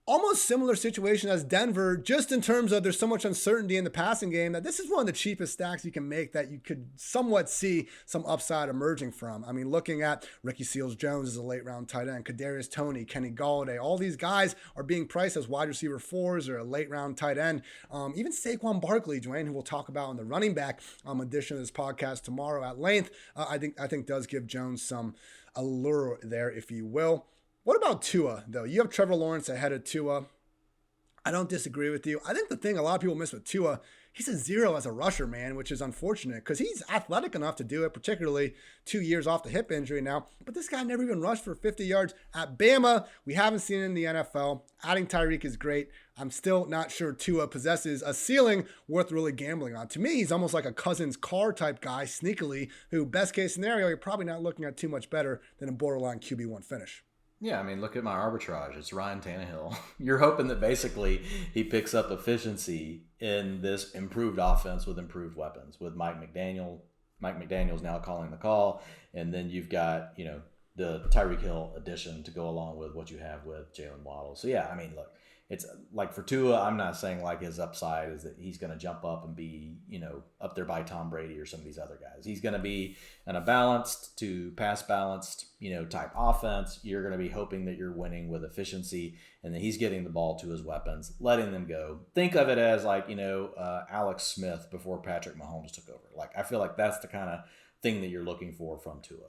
Speaker 1: almost similar situation as Denver, just in terms of there's so much uncertainty in the passing game that this is one of the cheapest stacks you can make that you could somewhat see some upside emerging from. I mean, looking at Ricky Seals-Jones as a late round tight end, Kadarius Toney, Kenny Galladay, all these guys are being priced as wide receiver 4s or a late round tight end. Even Saquon Barkley, Dwayne, who we'll talk about in the running back edition of this podcast tomorrow at length, I think does give Jones some allure there, if you will. What about Tua, though? You have Trevor Lawrence ahead of Tua. I don't disagree with you. I think the thing a lot of people miss with Tua, he's a 0 as a rusher, man, which is unfortunate because he's athletic enough to do it, particularly 2 years off the hip injury now. But this guy never even rushed for 50 yards at Bama. We haven't seen it in the NFL. Adding Tyreek is great. I'm still not sure Tua possesses a ceiling worth really gambling on. To me, he's almost like a Cousins Carr type guy, sneakily, who best case scenario, you're probably not looking at too much better than a borderline QB1 finish.
Speaker 2: Yeah, I mean, look at my arbitrage. It's Ryan Tannehill. You're hoping that basically he picks up efficiency in this improved offense with improved weapons, with Mike McDaniel. Mike McDaniel's now calling the call, and then you've got, the Tyreek Hill addition to go along with what you have with Jalen Waddle. So, yeah, I mean, look, it's like for Tua, I'm not saying like his upside is that he's going to jump up and be, up there by Tom Brady or some of these other guys. He's going to be in a balanced to pass balanced, type offense. You're going to be hoping that you're winning with efficiency and that he's getting the ball to his weapons, letting them go. Think of it as like, Alex Smith before Patrick Mahomes took over. Like, I feel like that's the kind of thing that you're looking for from Tua.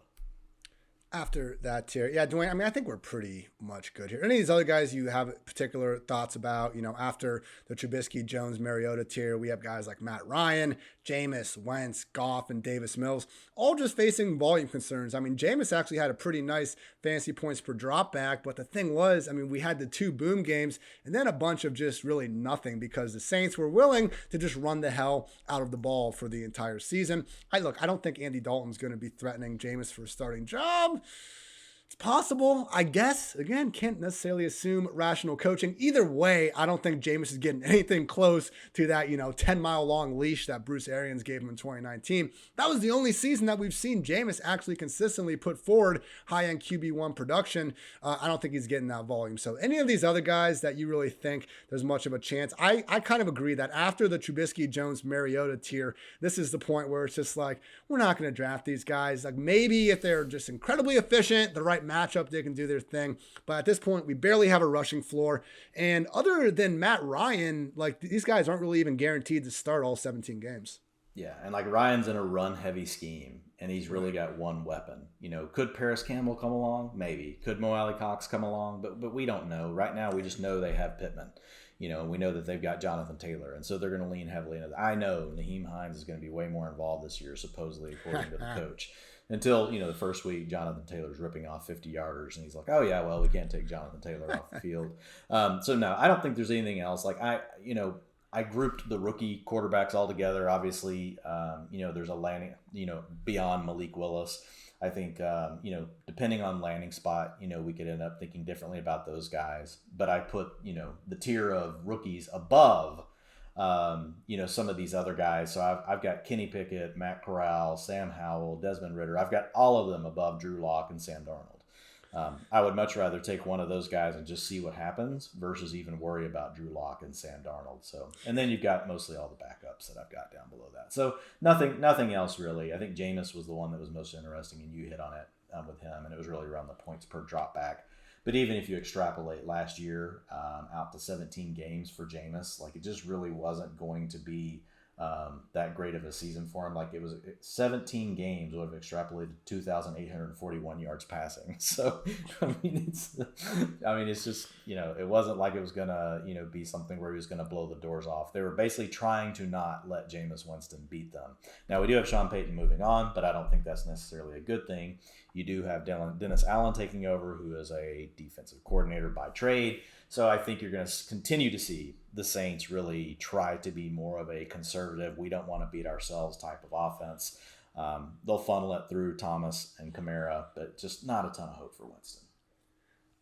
Speaker 1: After that tier, yeah, Dwayne, I mean, I think we're pretty much good here. Any of these other guys you have particular thoughts about? After the Trubisky, Jones, Mariota tier, we have guys like Matt Ryan, Jameis, Wentz, Goff, and Davis Mills, all just facing volume concerns. I mean, Jameis actually had a pretty nice fantasy points per drop back, but the thing was, I mean, we had the 2 boom games and then a bunch of just really nothing because the Saints were willing to just run the hell out of the ball for the entire season. I don't think Andy Dalton's going to be threatening Jameis for a starting job. It's possible, I guess. Again, can't necessarily assume rational coaching. Either way, I don't think Jameis is getting anything close to that, 10-mile long leash that Bruce Arians gave him in 2019. That was the only season that we've seen Jameis actually consistently put forward high-end QB1 production. I don't think he's getting that volume. So any of these other guys that you really think there's much of a chance, I kind of agree that after the Trubisky, Jones, Mariota tier, this is the point where it's just like, we're not going to draft these guys. Like maybe if they're just incredibly efficient, the right matchup, they can do their thing. But at this point, we barely have a rushing floor. And other than Matt Ryan, like these guys aren't really even guaranteed to start all 17 games.
Speaker 2: Yeah, and like Ryan's in a run-heavy scheme, and he's really got one weapon. Could Paris Campbell come along? Maybe. Could Mo Alley Cox come along? But we don't know. Right now, we just know they have Pittman. We know that they've got Jonathan Taylor, and so they're going to lean heavily into that. I know Naheem Hines is going to be way more involved this year, supposedly, according to the coach. Until, the first week, Jonathan Taylor's ripping off 50-yarders, and he's like, oh, yeah, well, we can't take Jonathan Taylor off the field. So, no, I don't think there's anything else. Like, I grouped the rookie quarterbacks all together. Obviously, there's a landing, beyond Malik Willis. I think, depending on landing spot, we could end up thinking differently about those guys. But I put, the tier of rookies above some of these other guys. So I've got Kenny Pickett, Matt Corral, Sam Howell, Desmond Ridder. I've got all of them above Drew Lock and Sam Darnold. I would much rather take one of those guys and just see what happens versus even worry about Drew Lock and Sam Darnold. So, and then you've got mostly all the backups that I've got down below that. So nothing else really. I think Jameis was the one that was most interesting, and you hit on it with him, and it was really around the points per drop back. But even if you extrapolate last year out to 17 games for Jameis, like it just really wasn't going to be that great of a season for him. Like it was 17 games would have extrapolated 2,841 yards passing. So I mean it's just it wasn't like it was gonna be something where he was gonna blow the doors off. They were basically trying to not let Jameis Winston beat them. Now we do have Sean Payton moving on, but I don't think that's necessarily a good thing. You do have Dennis Allen taking over, who is a defensive coordinator by trade. So I think you're going to continue to see the Saints really try to be more of a conservative, we don't want to beat ourselves type of offense. They'll funnel it through Thomas and Kamara, but just not a ton of hope for Winston.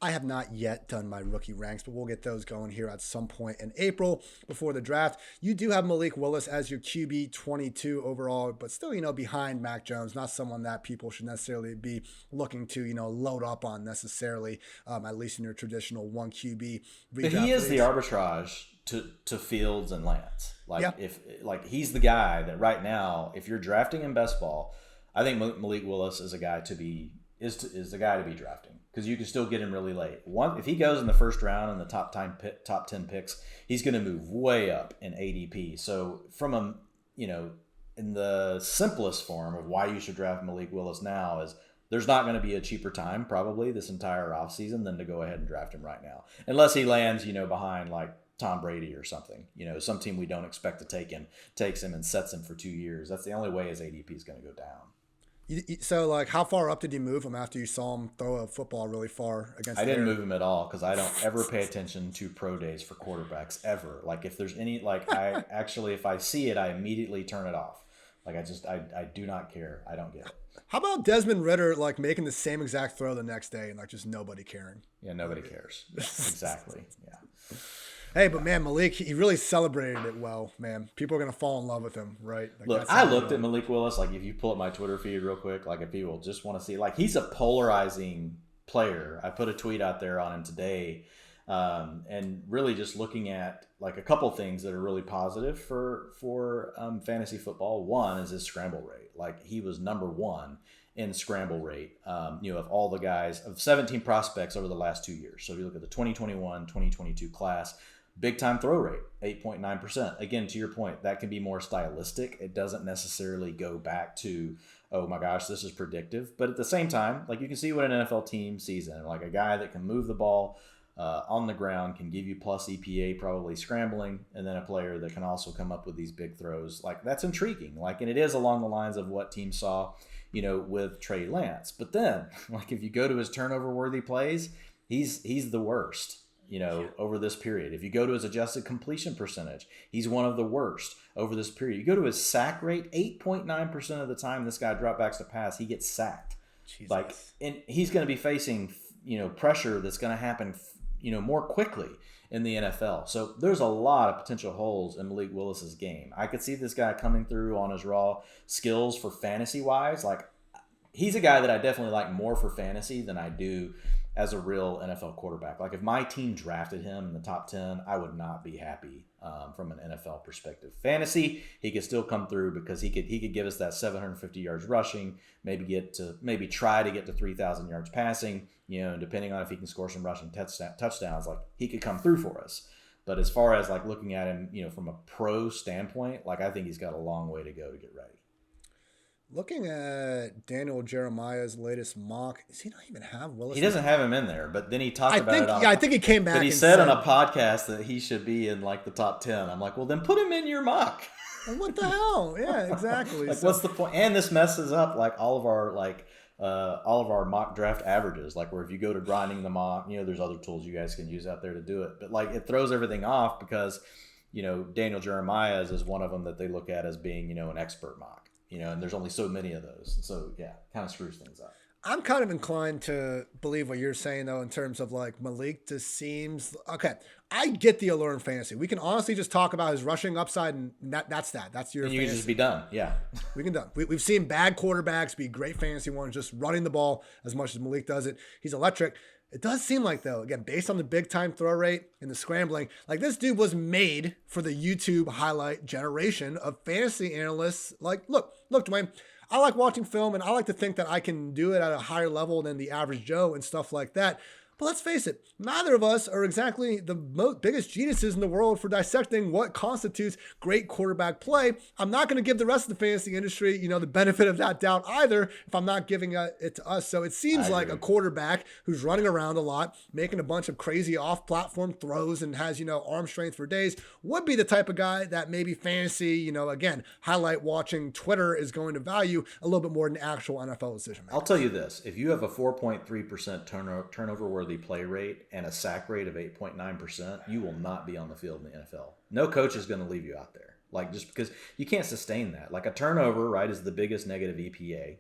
Speaker 1: I have not yet done my rookie ranks, but we'll get those going here at some point in April before the draft. You do have Malik Willis as your QB 22 overall, but still, behind Mac Jones, not someone that people should necessarily be looking to, load up on necessarily, at least in your traditional one QB.
Speaker 2: But he is the arbitrage to Fields and Lance. If he's the guy that right now, if you're drafting in best ball, I think Malik Willis is a guy is the guy to be drafting. Because you can still get him really late. If he goes in the first round in the top 10 picks, he's going to move way up in ADP. So from in the simplest form of why you should draft Malik Willis now is there's not going to be a cheaper time probably this entire offseason than to go ahead and draft him right now. Unless he lands, behind like Tom Brady or something. Some team we don't expect to take him, takes him and sets him for 2 years. That's the only way his ADP is going to go down.
Speaker 1: So, how far up did you move him after you saw him throw a football really far against?
Speaker 2: I didn't move him at all because I don't ever pay attention to pro days for quarterbacks ever. Like, if there's any, I actually, if I see it, I immediately turn it off. Like, I do not care. I don't get it.
Speaker 1: How about Desmond Ridder, making the same exact throw the next day and, just nobody caring?
Speaker 2: Yeah, nobody cares. Exactly. Yeah.
Speaker 1: Hey, but man, Malik, he really celebrated it well, man. People are going to fall in love with him, right?
Speaker 2: Look, I looked at Malik Willis, if you pull up my Twitter feed real quick, if people just want to see, he's a polarizing player. I put a tweet out there on him today And really just looking at like a couple things that are really positive for fantasy football. One is his scramble rate. Like he was number one in scramble rate, of all the guys, of 17 prospects over the last 2 years. So if you look at the 2021, 2022 class, big time throw rate, 8.9%. Again, to your point, that can be more stylistic. It doesn't necessarily go back to, oh my gosh, this is predictive. But at the same time, like you can see what an NFL team sees in it. Like a guy that can move the ball on the ground, can give you plus EPA, probably scrambling, and then a player that can also come up with these big throws. Like that's intriguing. Like, and it is along the lines of what teams saw, with Trey Lance. But then, like if you go to his turnover worthy plays, he's the worst. Over this period. If you go to his adjusted completion percentage, he's one of the worst over this period. You go to his sack rate, 8.9% of the time this guy drop backs to pass, he gets sacked.
Speaker 1: Jesus.
Speaker 2: Like, and he's going to be facing, pressure that's going to happen, more quickly in the NFL. So there's a lot of potential holes in Malik Willis's game. I could see this guy coming through on his raw skills for fantasy wise. Like, he's a guy that I definitely like more for fantasy than I do as a real NFL quarterback. Like if my team drafted him in the top 10, I would not be happy from an NFL perspective. Fantasy, he could still come through because he could give us that 750 yards rushing, maybe try to get to 3,000 yards passing, depending on if he can score some rushing touchdowns, like he could come through for us. But as far as like looking at him, from a pro standpoint, like I think he's got a long way to go to get ready.
Speaker 1: Looking at Daniel Jeremiah's latest mock, does he not even have Willis?
Speaker 2: He doesn't have him in there, but then he talked about it.
Speaker 1: I think he came back.
Speaker 2: But he said on a podcast that he should be in like the top 10. I'm like, well, then put him in your mock.
Speaker 1: What the hell? Yeah, exactly.
Speaker 2: Like, what's the point? And this messes up like all of our mock draft averages. Like where if you go to grinding the mock, there's other tools you guys can use out there to do it. But like it throws everything off because Daniel Jeremiah's is one of them that they look at as being an expert mock. And there's only so many of those. So, yeah, kind of screws things up.
Speaker 1: I'm kind of inclined to believe what you're saying, though, in terms of, like, Malik just seems – okay, I get the allure in fantasy. We can honestly just talk about his rushing upside, and that's that. That's your fantasy.
Speaker 2: And you can just be done, yeah.
Speaker 1: We can done. We've seen bad quarterbacks be great fantasy ones, just running the ball as much as Malik does it. He's electric. It does seem like, though, again, based on the big-time throw rate and the scrambling, like this dude was made for the YouTube highlight generation of fantasy analysts. Like, look, Dwain, I like watching film, and I like to think that I can do it at a higher level than the average Joe and stuff like that. But let's face it, neither of us are exactly the biggest geniuses in the world for dissecting what constitutes great quarterback play. I'm not going to give the rest of the fantasy industry, the benefit of that doubt either if I'm not giving it to us. So it seems like a quarterback who's running around a lot, making a bunch of crazy off-platform throws and has, arm strength for days would be the type of guy that maybe fantasy, again, highlight watching Twitter is going to value a little bit more than actual NFL decision making.
Speaker 2: I'll tell you this. If you have a 4.3% turnover worthy play rate and a sack rate of 8.9%, you will not be on the field in the NFL. No coach is going to leave you out there. Like, just because you can't sustain that. Like a turnover, right, is the biggest negative EPA.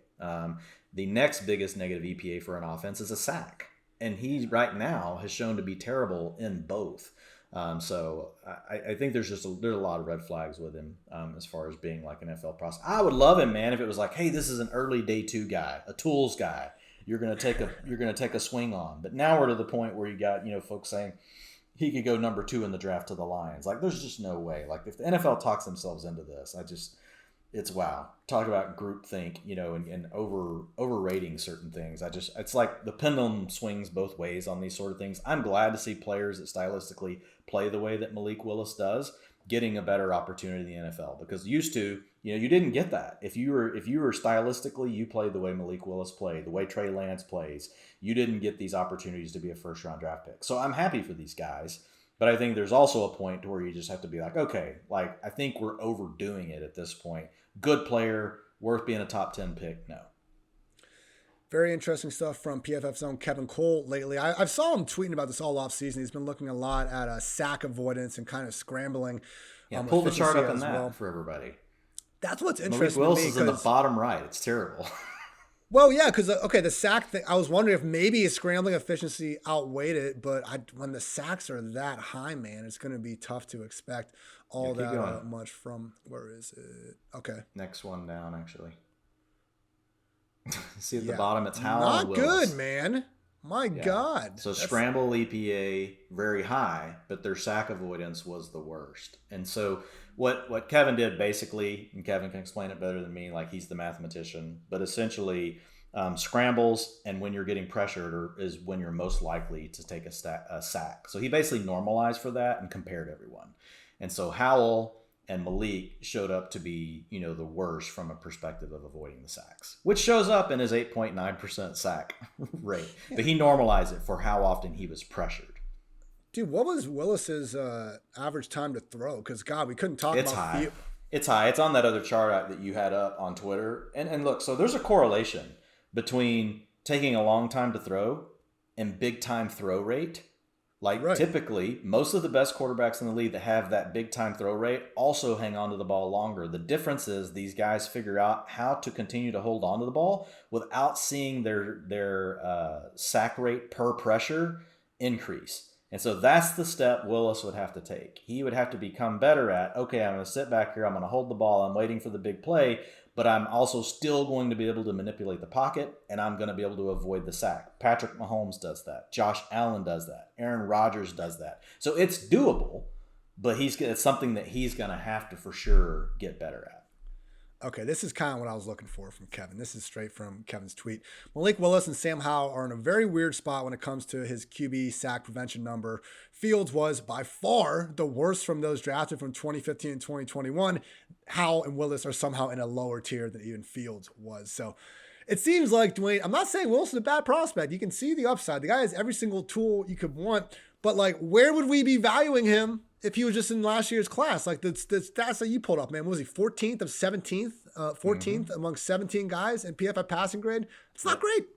Speaker 2: The next biggest negative EPA for an offense is a sack. And he right now has shown to be terrible in both. So I think there's a lot of red flags with him as far as being like an NFL prospect. I would love him, man, if it was like, hey, this is an early day 2 guy, a tools guy. You're gonna take a swing on. But now we're to the point where you got folks saying he could go number 2 in the draft to the Lions. Like there's just no way. Like if the NFL talks themselves into this, it's wow. Talk about groupthink, and overrating certain things. It's like the pendulum swings both ways on these sort of things. I'm glad to see players that stylistically play the way that Malik Willis does getting a better opportunity in the NFL, because used to, you didn't get that. If you were stylistically, you played the way Malik Willis played, the way Trey Lance plays, you didn't get these opportunities to be a first-round draft pick. So I'm happy for these guys, but I think there's also a point to where you just have to be like, okay, like I think we're overdoing it at this point. Good player, worth being a top 10 pick, no.
Speaker 1: Very interesting stuff from PFF's own Kevin Cole lately. I saw him tweeting about this all off season. He's been looking a lot at sack avoidance and kind of scrambling.
Speaker 2: Yeah, pull the chart up on that for everybody.
Speaker 1: That's what's interesting.
Speaker 2: Malik Willis is in the bottom right. It's terrible.
Speaker 1: Well, yeah, because the sack thing, I was wondering if maybe his scrambling efficiency outweighed it, but when the sacks are that high, man, it's going to be tough to expect that much from. Where is it? Okay.
Speaker 2: Next one down, actually. See at the bottom, it's Howell
Speaker 1: Not
Speaker 2: and Willis.
Speaker 1: Good, man. My God.
Speaker 2: So scramble EPA very high, but their sack avoidance was the worst. And so what Kevin did basically, and Kevin can explain it better than me, like he's the mathematician, but essentially scrambles and when you're getting pressured is when you're most likely to take a sack. So he basically normalized for that and compared everyone. And so Howell and Malik showed up to be, the worst from a perspective of avoiding the sacks, which shows up in his 8.9% sack rate. Yeah. But he normalized it for how often he was pressured.
Speaker 1: Dude, what was Willis's average time to throw? Because, God, we couldn't talk
Speaker 2: about high. It's high. It's on that other chart that you had up on Twitter. And look, so there's a correlation between taking a long time to throw and big time throw rate. Typically, most of the best quarterbacks in the league that have that big time throw rate also hang on to the ball longer. The difference is these guys figure out how to continue to hold on to the ball without seeing their sack rate per pressure increase. And so that's the step Willis would have to take. He would have to become better at, okay, I'm going to sit back here, I'm going to hold the ball, I'm waiting for the big play, but I'm also still going to be able to manipulate the pocket, and I'm going to be able to avoid the sack. Patrick Mahomes does that. Josh Allen does that. Aaron Rodgers does that. So it's doable, but it's something that he's going to have to for sure get better at.
Speaker 1: Okay, this is kind of what I was looking for from Kevin. This is straight from Kevin's tweet. Malik Willis and Sam Howell are in a very weird spot when it comes to his QB sack prevention number. Fields was by far the worst from those drafted from 2015 and 2021. Howell and Willis are somehow in a lower tier than even Fields was. So it seems like Dwayne, I'm not saying Wilson's a bad prospect. You can see the upside. The guy has every single tool you could want. But where would we be valuing him if he was just in last year's class? The stats that you pulled up, man, what was he, 14th of 17th? 14th among 17 guys in PFF passing grade? It's not great.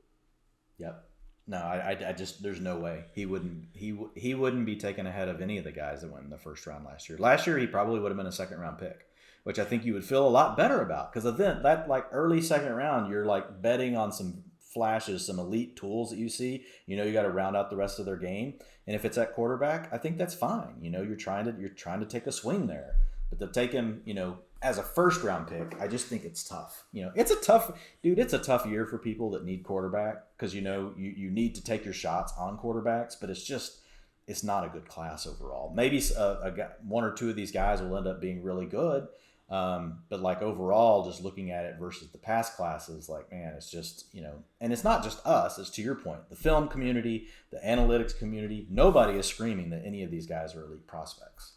Speaker 2: Yep. No, I just, there's no way he wouldn't be taken ahead of any of the guys that went in the first round last year. Last year, he probably would have been a second round pick, which I think you would feel a lot better about, because then that early second round, you're betting on some flashes, some elite tools that you see. You got to round out the rest of their game, and if it's at quarterback, I think that's fine. You're trying to take a swing there, but to take him, as a first round pick, I just think it's tough. It's a tough year for people that need quarterback, because you need to take your shots on quarterbacks, but it's not a good class overall. Maybe one or two of these guys will end up being really good. But overall, just looking at it versus the past classes, man, it's just, and it's not just us, it's to your point, the film community, the analytics community, nobody is screaming that any of these guys are elite prospects.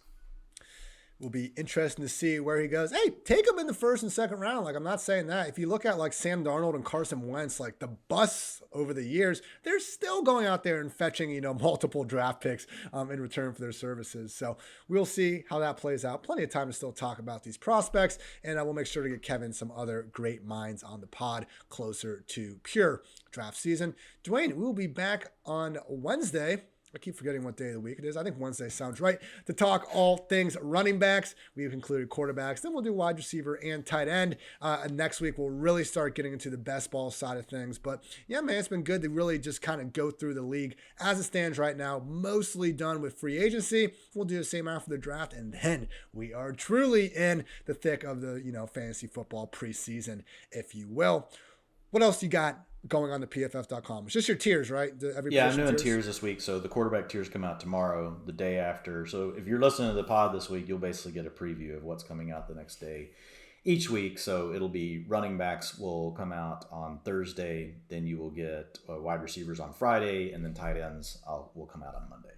Speaker 1: Will be interesting to see where he goes. Hey, take him in the first and second round. I'm not saying that. If you look at Sam Darnold and Carson Wentz, the busts over the years, they're still going out there and fetching, multiple draft picks in return for their services. So we'll see how that plays out. Plenty of time to still talk about these prospects, and I will make sure to get Kevin some other great minds on the pod closer to pure draft season. Dwayne, we will be back on Wednesday. I keep forgetting what day of the week it is. I think Wednesday sounds right, to talk all things running backs. We've included quarterbacks. Then we'll do wide receiver and tight end. And next week, we'll really start getting into the best ball side of things. But yeah, man, it's been good to really just kind of go through the league as it stands right now. Mostly done with free agency. We'll do the same after the draft. And then we are truly in the thick of the, fantasy football preseason, if you will. What else you got going on to PFF.com? It's just your tiers, right?
Speaker 2: I'm doing tiers this week. So the quarterback tiers come out tomorrow, the day after. So if you're listening to the pod this week, you'll basically get a preview of what's coming out the next day each week. So it'll be running backs will come out on Thursday. Then you will get wide receivers on Friday, and then tight ends will come out on Monday.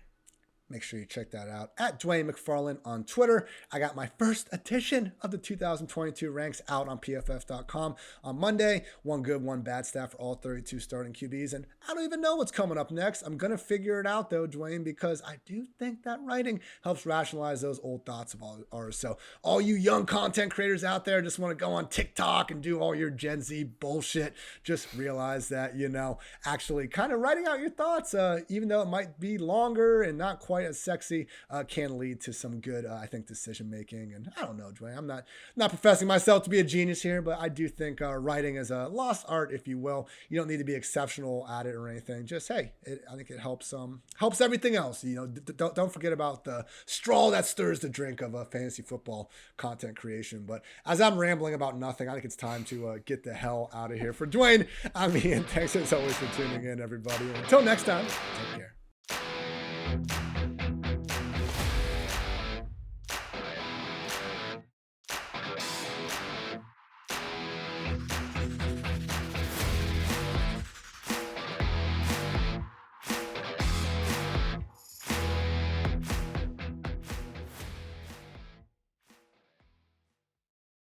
Speaker 1: Make sure you check that out at Dwain McFarland on Twitter. I got my first edition of the 2022 ranks out on PFF.com on Monday. One good, one bad stat for all 32 starting QBs. And I don't even know what's coming up next. I'm going to figure it out, though, Dwayne, because I do think that writing helps rationalize those old thoughts of ours. So all you young content creators out there just want to go on TikTok and do all your Gen Z bullshit, just realize that, actually kind of writing out your thoughts, even though it might be longer and not quite quite as sexy, can lead to some good, I think, decision making. And I don't know, Dwayne, I'm not professing myself to be a genius here, but I do think writing is a lost art, if you will. You don't need to be exceptional at it or anything. Just, hey, I think it helps everything else. Don't forget about the straw that stirs the drink of fantasy football content creation. But as I'm rambling about nothing, I think it's time to get the hell out of here. For Dwayne, I'm Ian. Thanks as always for tuning in, everybody. And until next time, take care.